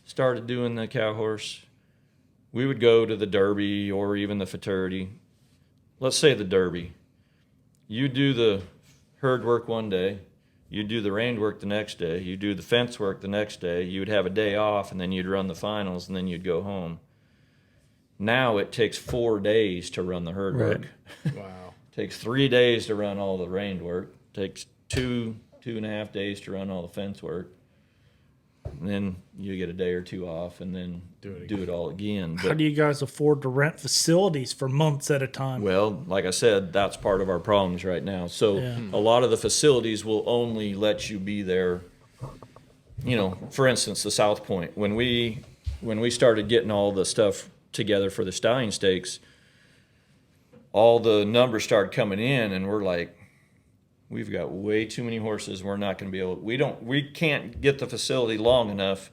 started doing the cow horse, we would go to the Derby or even the futurity. Let's say the Derby. You do the herd work one day, you do the rein work the next day, you do the fence work the next day, you would have a day off, and then you'd run the finals, and then you'd go home. Now it takes 4 days to run the herd work. Wow. Takes 3 days to run all the rein work. Takes 2.5 days to run all the fence work. And then you get a day or 2 off, and then do it all again. How do you guys afford to rent facilities for months at a time? Well, like I said, that's part of our problems right now. So a lot of the facilities will only let you be there. You know, for instance, the South Point. When we started getting all the stuff together for the stallion stakes, all the numbers started coming in, and we're like, we've got way too many horses. We're not going to be able. We can't get the facility long enough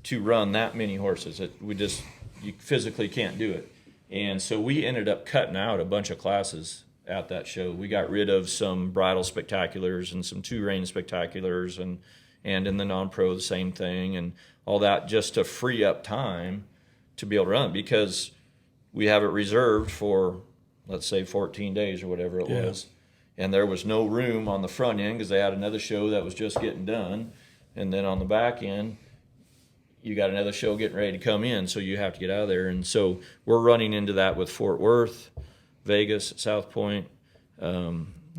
to run that many horses. You physically can't do it. And so we ended up cutting out a bunch of classes at that show. We got rid of some bridal spectaculars and some 2-rein spectaculars, and in the non-pro the same thing, and all that, just to free up time to be able to run, because we have it reserved for let's say 14 days or whatever it was. And there was no room on the front end because they had another show that was just getting done. And then on the back end, you got another show getting ready to come in, so you have to get out of there. And so we're running into that with Fort Worth, Vegas, South Point.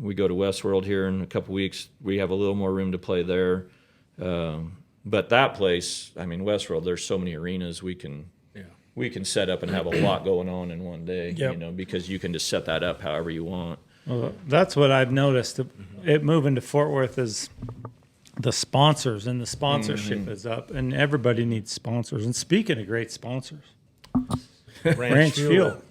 We go to Westworld here in a couple weeks. We have a little more room to play there. But that place, I mean, Westworld, there's so many arenas we can set up and have a lot going on in one day, you know, because you can just set that up however you want. Well, that's what I've noticed. It moving to Fort Worth is the sponsors, and the sponsorship is up, and everybody needs sponsors. And speaking of great sponsors, Ranch Fuel.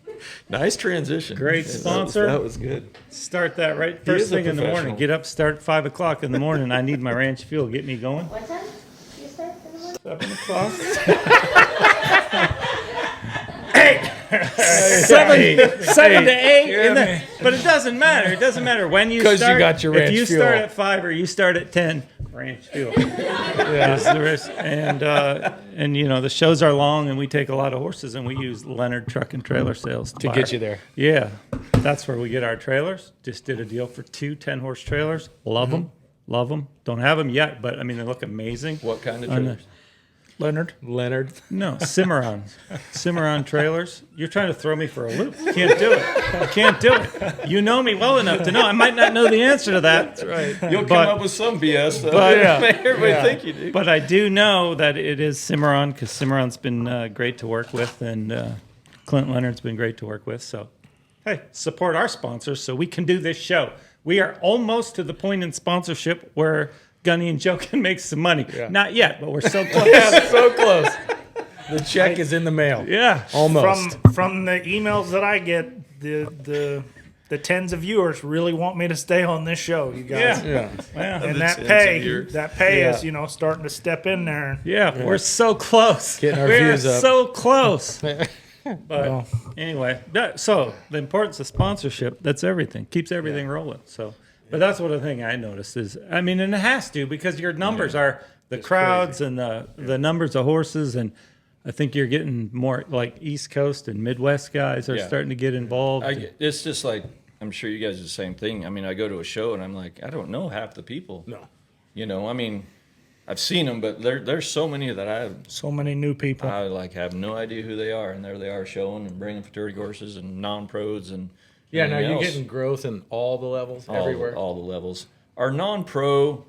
Nice transition. Great sponsor. That was good. Start that right first thing in the morning. Get up, start at 5 o'clock in the morning. I need my Ranch Fuel. Get me going. What time do you start in the morning? 7 o'clock. 7 to 8. But it doesn't matter. It doesn't matter when you start. 'Cause you got your Ranch If you Fuel. start at 5 or you start at 10, Ranch Fuel. Is the risk. And you know, the shows are long, and we take a lot of horses, and we use Leonard Truck and Trailer Sales To get you there. Yeah, that's where we get our trailers. Just did a deal for 2 10-horse trailers. Love them. Love them. Don't have them yet, but I mean, they look amazing. What kind of On the- trailers? Leonard. No, Cimarron. Cimarron trailers. You're trying to throw me for a loop. Can't do it. Can't do it. You know me well enough to know. I might not know the answer to that. That's right. You'll come up with some BS, though. but- Make everybody think you do. But I do know that it is Cimarron, because Cimarron's been great to work with, and Clint Leonard's been great to work with. So, hey, support our sponsors so we can do this show. We are almost to the point in sponsorship where Gunny and Joe can make some money. Yeah. Not yet, but we're so close. Yeah, so close. The check is in the mail. Yeah. Almost. From the emails that I get, the tens of viewers really want me to stay on this show, you guys. Yeah. Yeah. And The that tens pay, of viewers. is, you know, starting to step in there. Yeah, we're so close. Getting our we're views up. so close. But Well. anyway, so the importance of sponsorship, that's everything. Keeps everything rolling. So, but that's what the thing I noticed is, I mean, and it has to, because your numbers are the crowds and the numbers of horses, and I think you're getting more like East Coast and Midwest guys are Yeah. starting to get involved. It's just like, I'm sure you guys do the same thing. I mean, I go to a show and I'm like, I don't know half the people. No. You know, I mean, I've seen them, but there's so many that So many new people. I like have no idea who they are, and there they are showing and bringing futurity horses and non-pros and Yeah, no, everything you're else. getting growth in all the levels, all everywhere. all the levels. Our non-pro,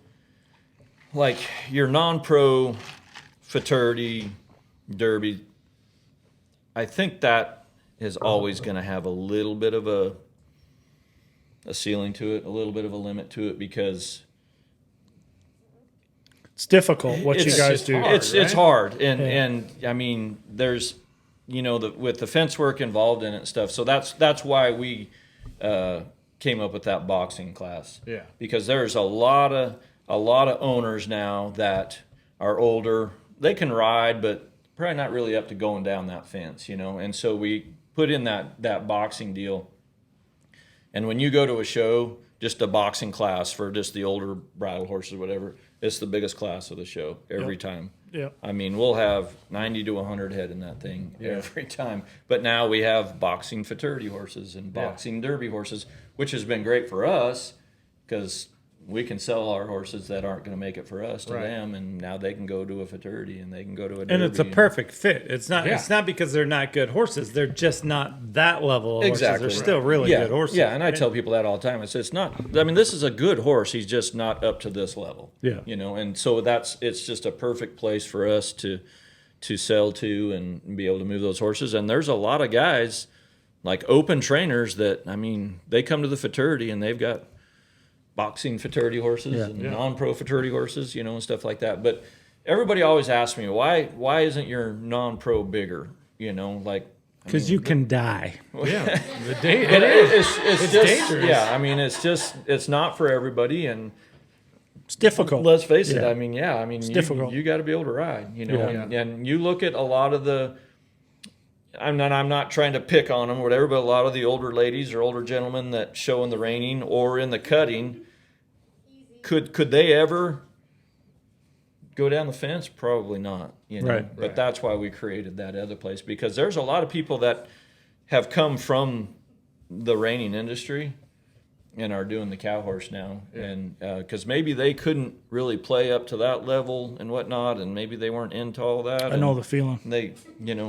like your non-pro futurity, derby, I think that is always going to have a little bit of a ceiling to it, a little bit of a limit to it, because It's difficult what you guys do. It's hard, and I mean, there's, you know, with the fence work involved in it and stuff. So that's why we came up with that boxing class. Yeah. Because there's a lot of owners now that are older. They can ride, but probably not really up to going down that fence, you know. And so we put in that boxing deal. And when you go to a show, just a boxing class for just the older bridle horses or whatever, it's the biggest class of the show every time. Yeah. I mean, we'll have 90 to 100 head in that thing every time. But now we have boxing futurity horses and boxing derby horses, which has been great for us because we can sell our horses that aren't going to make it for us to them, and now they can go to a futurity and they can go to a derby. and it's a perfect fit. It's not. It's not because they're not good horses. They're just not that level of Exactly. horses. They're still really good horses. Yeah, and I tell people that all the time. I say it's not. I mean, this is a good horse. He's just not up to this level. Yeah. You know, and so it's just a perfect place for us to sell to and be able to move those horses. And there's a lot of guys, like open trainers, that, I mean, they come to the futurity and they've got boxing futurity horses and non-pro futurity horses, you know, and stuff like that. But everybody always asks me, why isn't your non-pro bigger? You know, like, because you can die. Yeah, It's just dangerous. Yeah, I mean, it's not for everybody, and It's difficult. let's face it. Yeah. I mean, you, difficult. You got to be able to ride, you know. Yeah. And you look at a lot of the. I'm not trying to pick on them or whatever, but a lot of the older ladies or older gentlemen that show in the reining or in the cutting, could they ever go down the fence? Probably not, you know. Right. But that's why we created that other place, because there's a lot of people that have come from the reining industry and are doing the cow horse now. And because maybe they couldn't really play up to that level and whatnot, and maybe they weren't into all that. I know the feeling. They,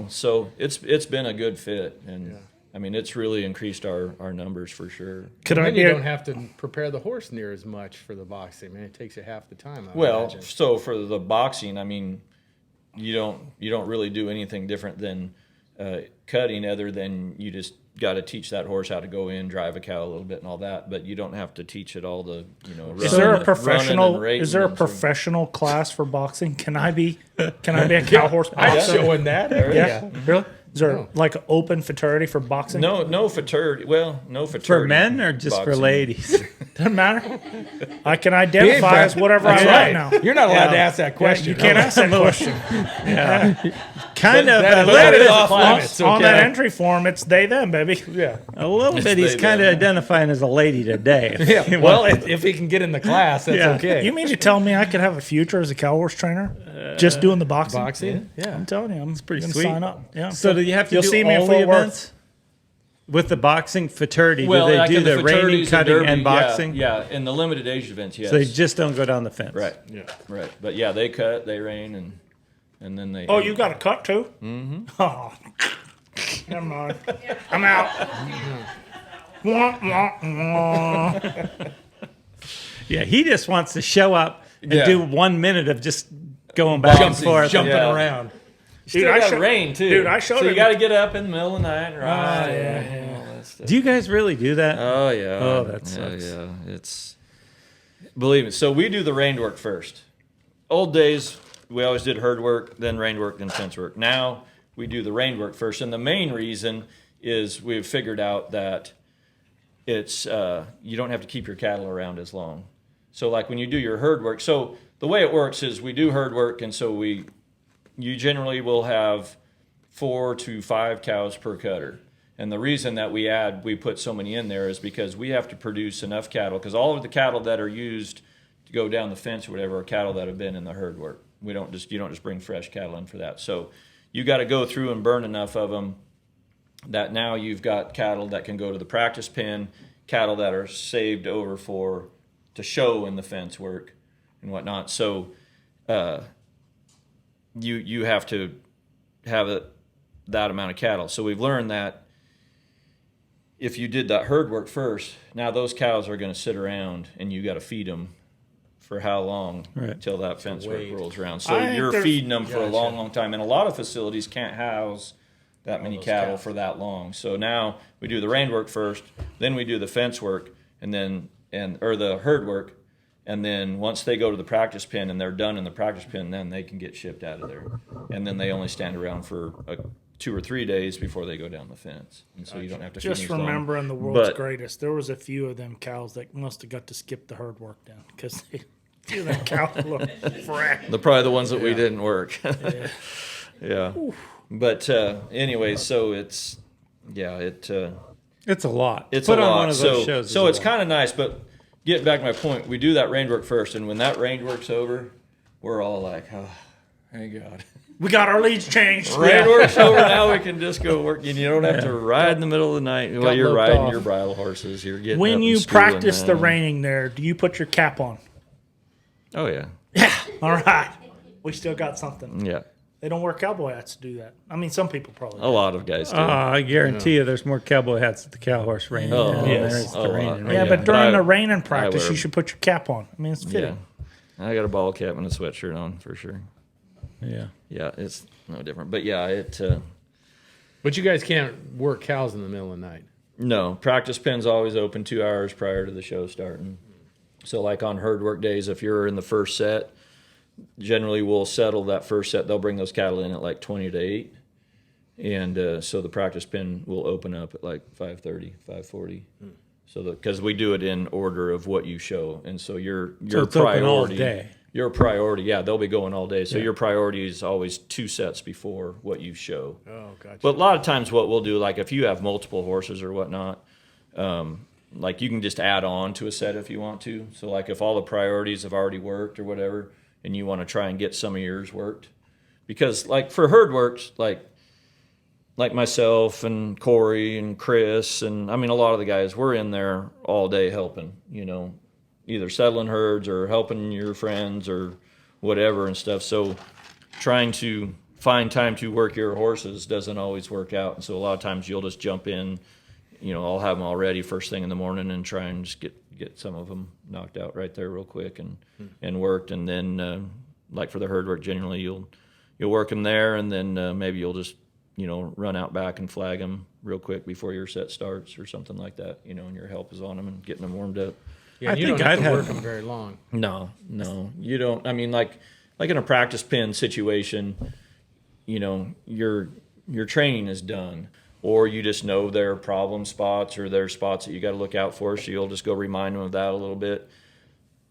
so it's been a good fit. And I mean, it's really increased our numbers for sure. Then you don't have to prepare the horse near as much for the boxing. Man, it takes you half the time. I imagine. So for the boxing, I mean, you don't really do anything different than cutting, other than you just got to teach that horse how to go in, drive a cow a little bit, and all that. But you don't have to teach it all the Is there a professional class for boxing? Can I be a cow horse I'm boxer? showing that area. Yeah, really? Is there like open fraternity for boxing? No fraternity. Well, no fraternity For men or just for boxing. ladies? Doesn't matter. I can identify as whatever I like now. You're not allowed to ask that question. You can't ask that question. Kind of that- a that little is bit. off limits. On Okay. that entry form, it's they them, baby. Yeah. A little bit. He's they kind of them. identifying as a lady today. Yeah. Well, if he can get in the class, that's Yeah. okay. You mean to tell me I could have a future as a cow horse trainer, just doing the boxing? boxing? Yeah. I'm telling you, I'm pretty gonna sweet. sign up. Yeah. So do you have to You'll do see me all in the Fort Worth. events? With the boxing fraternity, Well, do they like do in the reining, fraternities cutting, derby, and boxing? Yeah, in the limited age events, yes. So they just don't go down the fence. Right. Yeah. Right. But yeah, they cut, they rein, and then they. Oh, you got a cut too? Mm-hmm. Oh, never mind. I'm out. Wah, wah, wah. Yeah, he just wants to show up and Yeah. do 1 minute of just going back and forth. Jumping Yeah. around. Still Dude, I got showed- rain too. dude, I showed So you him- got to get up in the middle of the night, and ride. yeah. All that stuff. Do you guys really do that? Oh yeah. Oh, that sucks. Yeah, it's. Believe me. So we do the rein work first. Old days, we always did herd work, then rein work, then fence work. Now we do the rein work first, and the main reason is we've figured out that it's you don't have to keep your cattle around as long. So like when you do your herd work, so the way it works is we do herd work, and so you generally will have 4 to 5 cows per cutter. And the reason that we put so many in there is because we have to produce enough cattle, because all of the cattle that are used to go down the fence or whatever are cattle that have been in the herd work. You don't just bring fresh cattle in for that. So you got to go through and burn enough of them that now you've got cattle that can go to the practice pen, cattle that are saved over to show in the fence work and whatnot. So you have to have that amount of cattle. So we've learned that if you did that herd work first, now those cows are going to sit around and you got to feed them for how long until that fence work rolls around. So I you're think feeding them for a Gotcha. long, long time. And a lot of facilities can't house that many those cattle cows. for that long. So now we do the rein work first, then we do the fence work, or the herd work. And then once they go to the practice pen and they're done in the practice pen, then they can get shipped out of there. And then they only stand around for 2 or 3 days before they go down the fence. And so you don't have to feed Just them as long. remembering the world's But- greatest. There was a few of them cows that must have got to skip the herd work down because a few of them cows look fresh. They're probably the ones that we didn't work. Yeah. But anyway, so it's It's a lot. it's Put a on lot. one of so those shows. so is it's a lot. kind of nice. But getting back to my point, we do that rein work first, and when that rein work's over, we're all like, oh, thank God. We got our leads changed. Rein work's over, now we can just go work. And you don't have to ride in the middle of the night while you're loped riding off. your bridle horses. You're getting When up you and schooling practice the them. reining there, do you put your cap on? Oh yeah, All right. We still got something. yeah. They don't wear cowboy hats to do that. I mean, some people probably. A lot of guys do. I guarantee you there's more cowboy hats at the cow horse reining Oh, than yes. there is A the lot. reining. yeah, yeah, but but during I- the reining I practice, wear- you should put your cap on. I mean, it's Yeah, fitting. I got a ball cap and a sweatshirt on for sure. Yeah. Yeah, it's no different. But yeah, But you guys can't work cows in the middle of the night. no, practice pen's always open 2 hours prior to the show starting. So like on herd work days, if you're in the first set, generally we'll settle that first set. They'll bring those cattle in at like 20 to 8. And so the practice pen will open up at like 5:30, 5:40. So because we do it in order of what you show. And so your So it's open all priority. day. Your priority, yeah, they'll be going all day. So your priority is always 2 sets before what you show. Oh, gotcha. But a lot of times what we'll do, like if you have multiple horses or whatnot, like you can just add on to a set if you want to. So like if all the priorities have already worked or whatever, and you want to try and get some of yours worked. Because like for herd works, like like myself and Corey and Chris, and I mean, a lot of the guys, we're in there all day helping, either settling herds or helping your friends or whatever and stuff. So trying to find time to work your horses doesn't always work out. And so a lot of times you'll just jump in, I'll have them all ready first thing in the morning and try and just get some of them knocked out right there real quick and worked. And then like for the herd work, generally you'll work them there, and then maybe you'll just run out back and flag them real quick before your set starts or something like that, and your help is on them and getting them warmed up. Yeah, I you think don't have I'd to have- work them very long. No, you don't. I mean, like in a practice pen situation, your training is done, or you just know their problem spots or their spots that you got to look out for. So you'll just go remind them of that a little bit.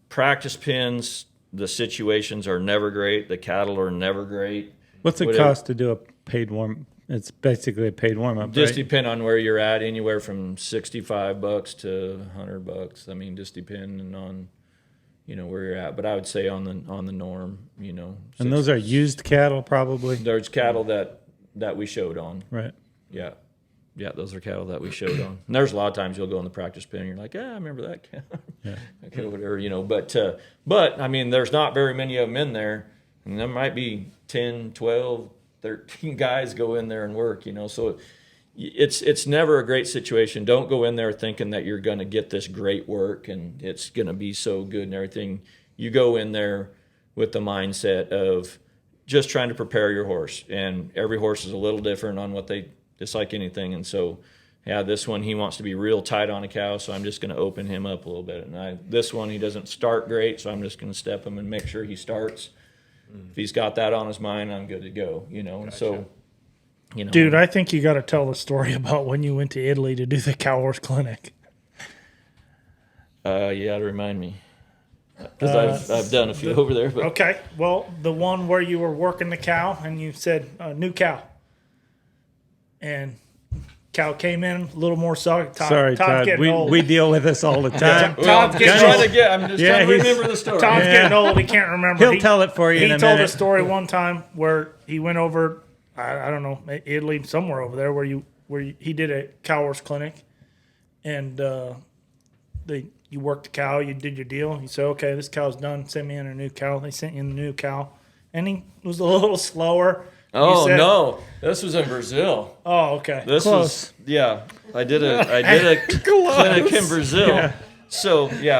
Practice pens, the situations are never great. The cattle are never great. What's it Whatever. cost to do a paid warm? It's basically a paid warm up, Just right? depend on where you're at, anywhere from $65 to $100. I mean, just depending on where you're at. But I would say on the norm, And those are used cattle, probably, there's cattle that we showed on. right? Yeah, those are cattle that we showed on. And there's a lot of times you'll go in the practice pen and you're like, I remember that cow. Yeah. Okay, whatever, But I mean, there's not very many of them in there, and there might be 10, 12, 13 guys go in there and work, So it's never a great situation. Don't go in there thinking that you're going to get this great work and it's going to be so good and everything. You go in there with the mindset of just trying to prepare your horse, and every horse is a little different on what they, just like anything. And so, this one, he wants to be real tight on a cow, so I'm just going to open him up a little bit. And this one, he doesn't start great, so I'm just going to step him and make sure he starts. If he's got that on his mind, I'm good to go, And so, Dude, I think you got to tell the story about when you went to Italy to do the cow horse clinic. yeah, to remind me, because I've done a few over there. But Okay, well, the one where you were working the cow and you said, new cow. And cow came in a little more sorry. Sorry, Todd's Todd. getting old. We deal with this all the time. Todd's I'm getting just trying old. to get. I'm just Yeah, trying to he's- remember the story. Todd's Yeah. getting old. He can't remember. He'll tell it for you He in a told minute. a story one time where he went over, I don't know, Italy, somewhere over there, where he did a cow horse clinic, and you worked the cow, you did your deal. He said, okay, this cow's done. Send me in a new cow. They sent you in a new cow, and he was a little slower. Oh said- no, this was in Brazil. Oh, okay. This Close. was I did a clinic in Brazil. Yeah.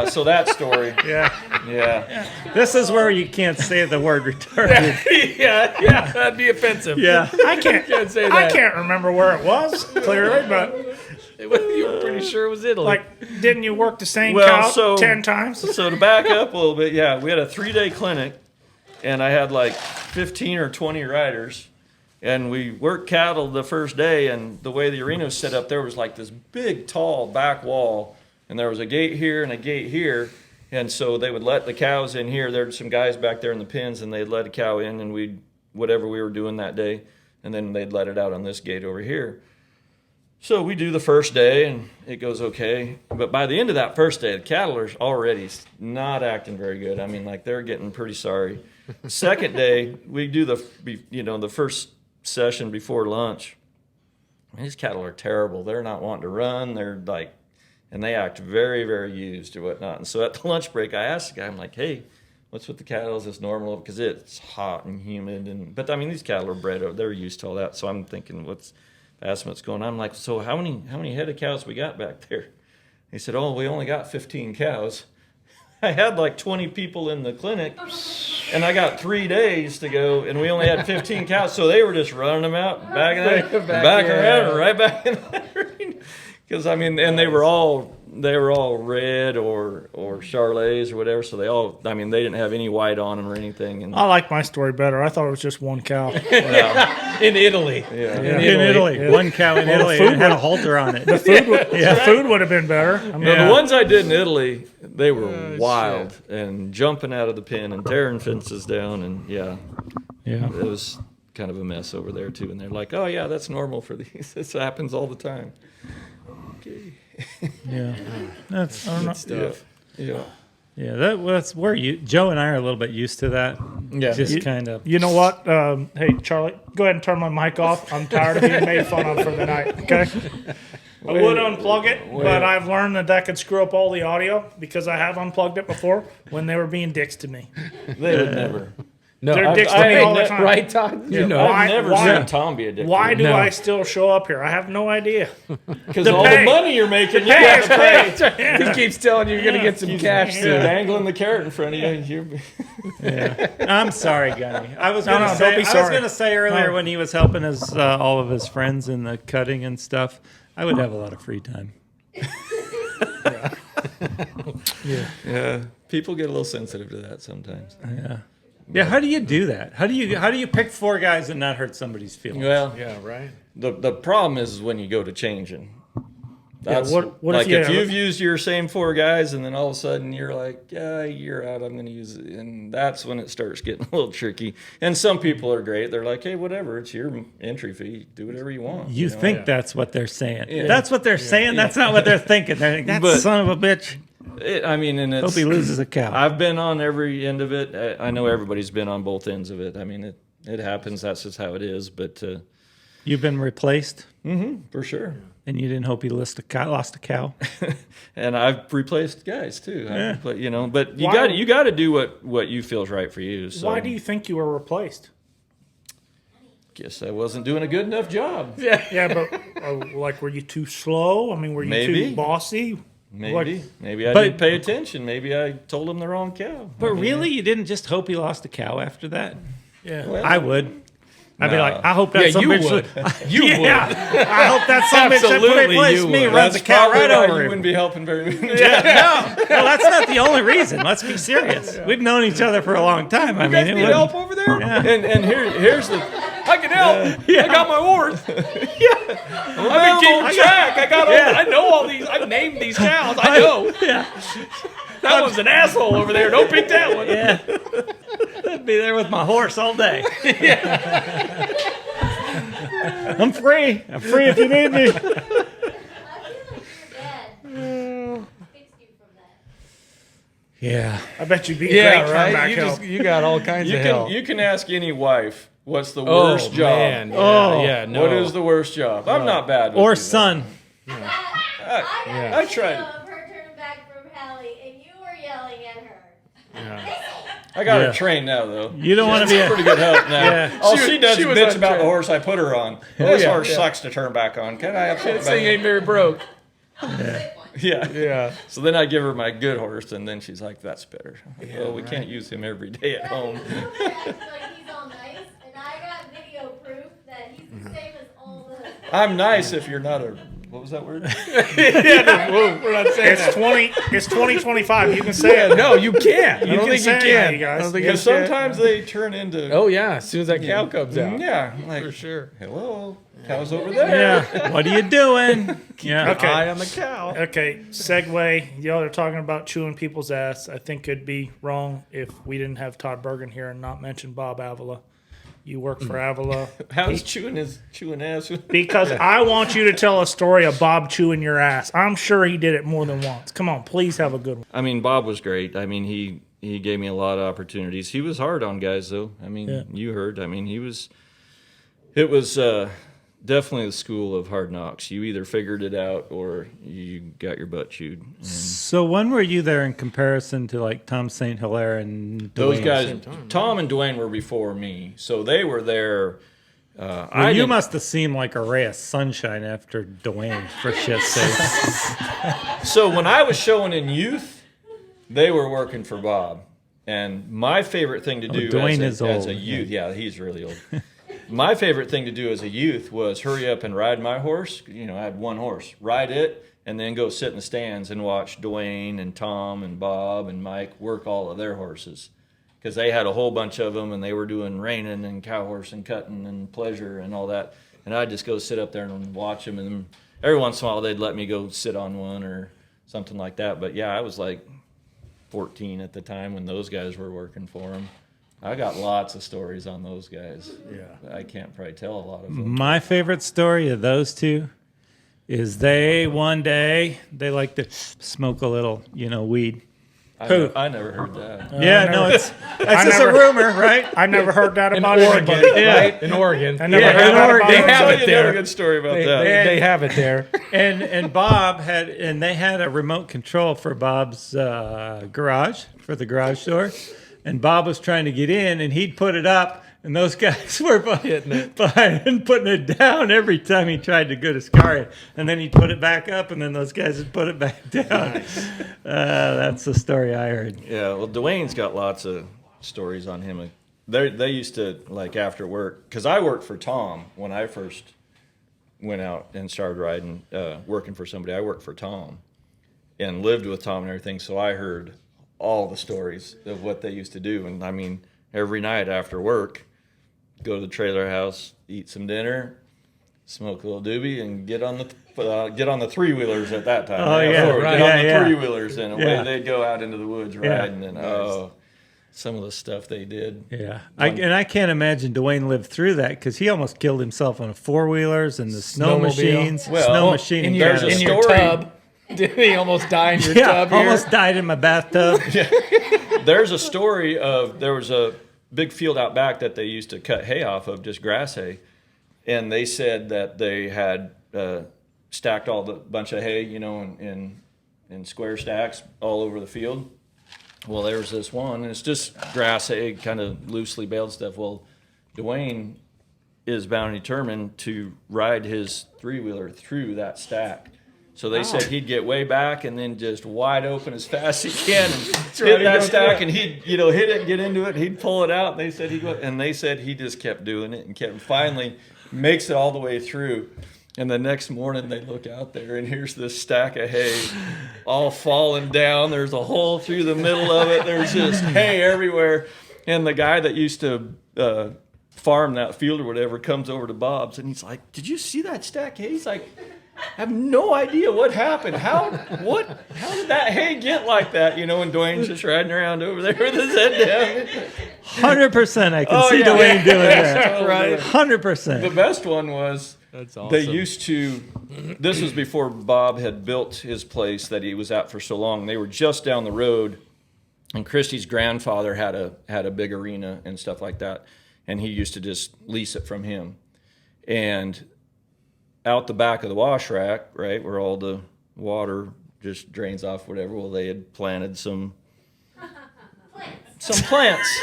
So that story. Yeah. Yeah. This is where you can't say the word retarded. yeah, that'd be offensive. Yeah. I can't say I that. can't remember where it was clearly, but You were pretty sure it was Italy. like, didn't you work the same Well, cow so- 10 times? So to back up a little bit, we had a 3-day clinic, and I had like 15 or 20 riders, and we worked cattle the first day. And the way the arena was set up, there was like this big, tall back wall, and there was a gate here and a gate here. And so they would let the cows in here. There were some guys back there in the pens, and they'd let a cow in, and we'd whatever we were doing that day, and then they'd let it out on this gate over here. So we do the first day, and it goes okay. But by the end of that first day, the cattle are already not acting very good. I mean, like, they're getting pretty sorry. Second day, we do the first session before lunch. Man, these cattle are terrible. They're not wanting to run. They're like, and they act very, very used or whatnot. And so at the lunch break, I asked the guy, I'm like, hey, what's with the cattle? Is this normal? Because it's hot and humid. But I mean, these cattle are bred over. They're used to all that. So I'm thinking, asked him what's going on. I'm like, so how many head of cows we got back there? He said, oh, we only got 15 cows. I had like 20 people in the clinic, and I got 3 days to go, and we only had 15 cows. So they were just running them out, back around, right back in there. Because I mean, and they were all red or Charolais or whatever. So they didn't have any white on them or anything. And I like my story better. I thought it was just one cow. in Italy. yeah. In Italy. Yeah. One cow in Italy and it had a halter on it. The food would have been better. I mean, No, the ones I did in Italy, they were wild and jumping out of the pen and tearing fences down, and Yeah. it was kind of a mess over there too. And they're like, "Oh yeah, that's normal for these. This happens all the time." Okay. Yeah. That's Good stuff. Yeah. Yeah, that's where Joe and I are a little bit used to that. Yeah. Just kind of. You know what? Hey, Charlie, go ahead and turn my mic off. I'm tired of being made fun of for the night. Okay. I would unplug it, but I've learned that could screw up all the audio because I have unplugged it before when they were being dicks to me. They would never. No, They're dicks to me all the time. right, Todd? You know. Why- I've never why- seen Tom be a dick. Why do No. I still show up here? I have no idea. Because The all pay. the money you're making, you pay have is to pay. He keeps telling you you're going to get some cash You're soon. dangling the carrot in front of you. I'm sorry, Gunny. I was No, gonna no, say. don't be I was sorry. gonna say earlier No. when he was helping his all of his friends in the cutting and stuff, I would have a lot of free time. Yeah, people get a little sensitive to that sometimes. Yeah, how do you do that? How do you pick 4 guys and not hurt somebody's feelings? Well, Yeah, right. the problem is when you go to changing. That's what if like you if have- you've used your same 4 guys and then all of a sudden you're like, yeah, you're out. I'm going to use it, and that's when it starts getting a little tricky. And some people are great. They're like, hey, whatever, it's your entry fee. Do whatever you want. You know? think that's what they're saying? Yeah. That's what they're saying. That's not what they're thinking. They're like, that But- son of a bitch. I mean, and Hope it's. he loses a cow. I've been on every end of it. I know everybody's been on both ends of it. I mean, it happens. That's just how it is. But You've been replaced, for sure. and you didn't hope he lost a cow. And I've replaced guys too. Yeah. But you know, but you Why- got to do what you feel's right for you. So Why do you think you were replaced? guess I wasn't doing a good enough job. Yeah, but like, were you too slow? I mean, were you Maybe. too bossy? Maybe I But- didn't pay attention. Maybe I told him the wrong cow. But really, you didn't just hope he lost a cow after that? Yeah. Well, I would. I'd be No. like, I hope that Yeah, some you bitch would. You yeah. I hope that some bitch that Absolutely replaced you me would. runs the cow probably right why over you him. wouldn't be helping very much. No, that's not the only reason. Let's be serious. We've known each other for a long time. I mean, it Need wouldn't- help over there? Yeah. And here's the I can help. I got my horse. I've been keeping track. I got all. I know all these. I named these cows. I know. Yeah. That one's an asshole over there. Don't pick that one. Yeah. I'd be there with my horse all day. I'm free. I'm free if you need me. I feel like your dad fixed you from that. Yeah. I bet you'd be Yeah, great right. back You help. just you got all kinds of hell. you can ask any wife what's the Oh worst job. man. Oh. Yeah. No. What is the worst job? I'm not bad with Or you, though. son. I tried Video it. of her turning back from Hallie, and you were yelling at her. I got Yeah. her trained now, though. You don't want to be a. Pretty good help now. Yeah. All She she, was- does she is was bitch about the untrained. horse I put her on. This yeah, horse yeah. sucks to turn back on. Can I have something This thing back? ain't very broke. Yeah. Yeah. So then I give her my good horse, and then she's like, "That's better." I'm like, well, we can't use him every day at home. Like he's all nice, and I got video proof that he's the same as all the. I'm nice if you're not a. What was that word? Whoa, we're not saying It's 2025. You can say it. No, you can't. I You don't can think you say can. it, you guys. I don't think you Because can. sometimes they turn into. Oh yeah, as soon as that cow comes out. Yeah. Like, For sure. hello, cow's over there. Yeah. What are you doing? Yeah. Okay. Eye on the cow. Okay, segue. Y'all are talking about chewing people's ass. I think it'd be wrong if we didn't have Todd Bergen here and not mention Bob Avila. You work for Avila. How's chewing ass? Because I want you to tell a story of Bob chewing your ass. I'm sure he did it more than once. Come on, please have a good one. I mean, Bob was great. I mean, he gave me a lot of opportunities. He was hard on guys, though. I mean, Yeah. you heard. I mean, it was definitely the school of hard knocks. You either figured it out or you got your butt chewed. And So when were you there in comparison to like Tom St. Hilaire and those Dwayne? guys, Tom and Dwayne were before me, so they were there. Well, I you didn't- must have seemed like a ray of sunshine after Dwayne, for shit's sake. So when I was showing in youth, they were working for Bob. And my favorite thing to do Dwayne as is a old. youth, yeah, he's really old. My favorite thing to do as a youth was hurry up and ride my horse. You know, I had one horse. Ride it and then go sit in the stands and watch Dwayne and Tom and Bob and Mike work all of their horses. Because they had a whole bunch of them and they were doing reining and cow horse and cutting and pleasure and all that. And I'd just go sit up there and watch them. And every once in a while they'd let me go sit on one or something like that. But yeah, I was like 14 at the time when those guys were working for them. I got lots of stories on those guys. Yeah, I can't probably tell a lot of them. My favorite story of those two is one day they like to smoke a little, weed. Who? I never heard that. Yeah, I no, never- it's that's just never- a rumor, right? I never heard that In about Oregon, anybody. right? In Oregon. I never Yeah, heard in that Oregon. about They anybody. have Tell it you there. another good story about that. They have it there. And Bob they had a remote control for Bob's garage, for the garage door, and Bob was trying to get in, and he'd put it up, and those guys were Hitting it. behind and putting it down every time he tried to get his car in, and then he'd put it back up, and then those guys would put it back down. That's the story I heard. Yeah, well, Dwayne's got lots of stories on him. They used to, like, after work, because I worked for Tom when I first went out and started riding, working for somebody. I worked for Tom and lived with Tom and everything, so I heard all the stories of what they used to do. And, I mean, every night after work, go to the trailer house, eat some dinner, smoke a little doobie, and get on the three-wheelers at that time. Oh, yeah, Get right. on Yeah, the yeah. three-wheelers, and away Yeah. they'd go out into the woods Yeah. riding. And, some of the stuff they did. Yeah, I can't imagine Dwayne lived through that because he almost killed himself on the four-wheelers and the snow Snowmobile. machines, Well, snow machining. In your, There's a guys. in your story. tub. Did he almost die in your Yeah, tub here? almost died in my bathtub. There's a story of there was a big field out back that they used to cut hay off of, just grass hay, and they said that they had stacked all the bunch of hay, in square stacks all over the field. Well, there was this one, and it's just grass hay, kind of loosely baled stuff. Well, Dwayne is bound and determined to ride his three-wheeler through that stack. So they said he'd get way back and then just wide open as fast as he can and hit that stack, and he'd hit it, get into it, he'd pull it out, and they said he just kept doing it and finally makes it all the way through. And the next morning they look out there and here's this stack of hay all falling down. There's a hole through the middle of it. There's just hay everywhere. And the guy that used to farm that field or whatever comes over to Bob's and he's like, "Did you see that stack of hay?" He's like, "I have no idea what happened. How did that hay get like that?" And Dwayne's just riding around over there with his head down. 100%, I can Oh, see yeah. Dwayne doing that. Right. 100%. The best one was That's awesome. they used to, this was before Bob had built his place that he was at for so long. They were just down the road, and Christy's grandfather had a big arena and stuff like that, and he used to just lease it from him. And out the back of the wash rack, right, where all the water just drains off, whatever, well, they had planted some plants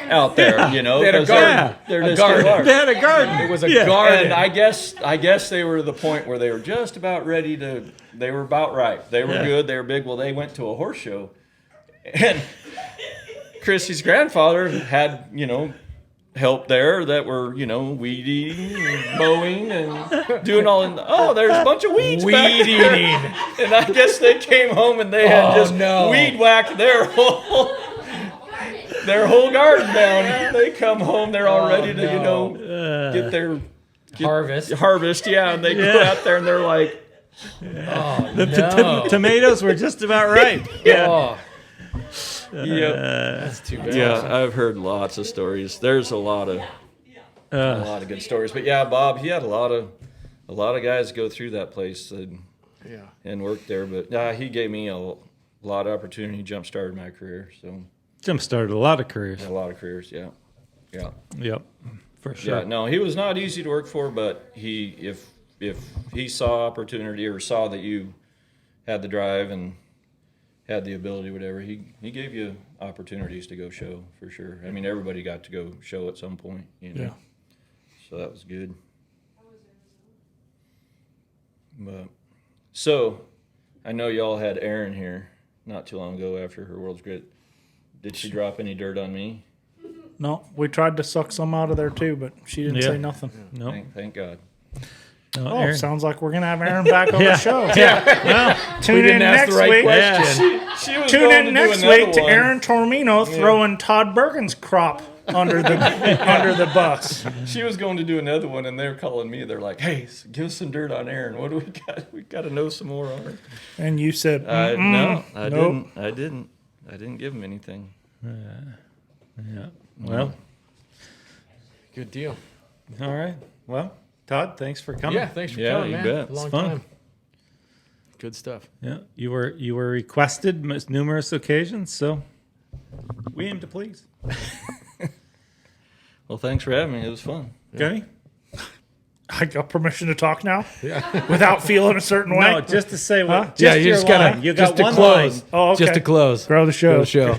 out there, They had a 'cause garden. they're A just garden. large. They had a garden. It was a Yeah. garden. And I guess they were to the point where they were just about ready to. They were about right. They were Yeah. good. They were big. Well, they went to a horse show, and Christy's grandfather had help there that were weed eating, and mowing, and doing all. There's a bunch of weeds. Weed back there. eating. And I guess they came home and they had just no. weed whacked their whole garden down. They come home. They're all ready to no. get their Harvest. yeah, and they go Yeah. out there and they're like, The tomatoes were just about right. Oh, yeah, that's too bad. yeah. I've heard lots of stories. There's a lot of good stories. But yeah, Bob, he had a lot of guys go through that place and work there. But he gave me a lot of opportunity. He jump started my career. So Jim started a lot of careers. a lot of careers. Yeah. Yep, for sure. Yeah, no, he was not easy to work for, but if he saw opportunity or saw that you had the drive and had the ability, whatever, he gave you opportunities to go show for sure. I mean, everybody got to go show at some point, Yeah. So that was good. But so I know y'all had Erin here not too long ago after her World's Grit. Did she drop any dirt on me? No, we tried to suck some out of there too, but she didn't Yeah. say nothing. No, Thank God. no, Oh, Aaron. sounds like we're gonna have Aaron back on the show. Well, Tune We in didn't ask next the right week. question. She was Tune going in to do next another week to one. Aaron Tormino throwing Todd Bergen's crop under the bus. She was going to do another one, and they're calling me. They're like, "Hey, give us some dirt on Aaron. What do we got? We got to know some more on her." And you said, No, I Nope. didn't. I didn't give him anything. yeah. Well, Good deal. all right. Well, Todd, thanks for coming. Yeah, thanks for Yeah, coming, you man. bet. Long It's fun. time. Good stuff. Yeah, you were requested numerous occasions, so we aim to please. Well, thanks for having me. It was fun. Kenny? I got permission to talk now? Yeah. Without feeling a certain way? No, just to say what. Huh? Just your line. You got just to one close. line. Oh, okay. Just to close. Grow the show. Grow the show.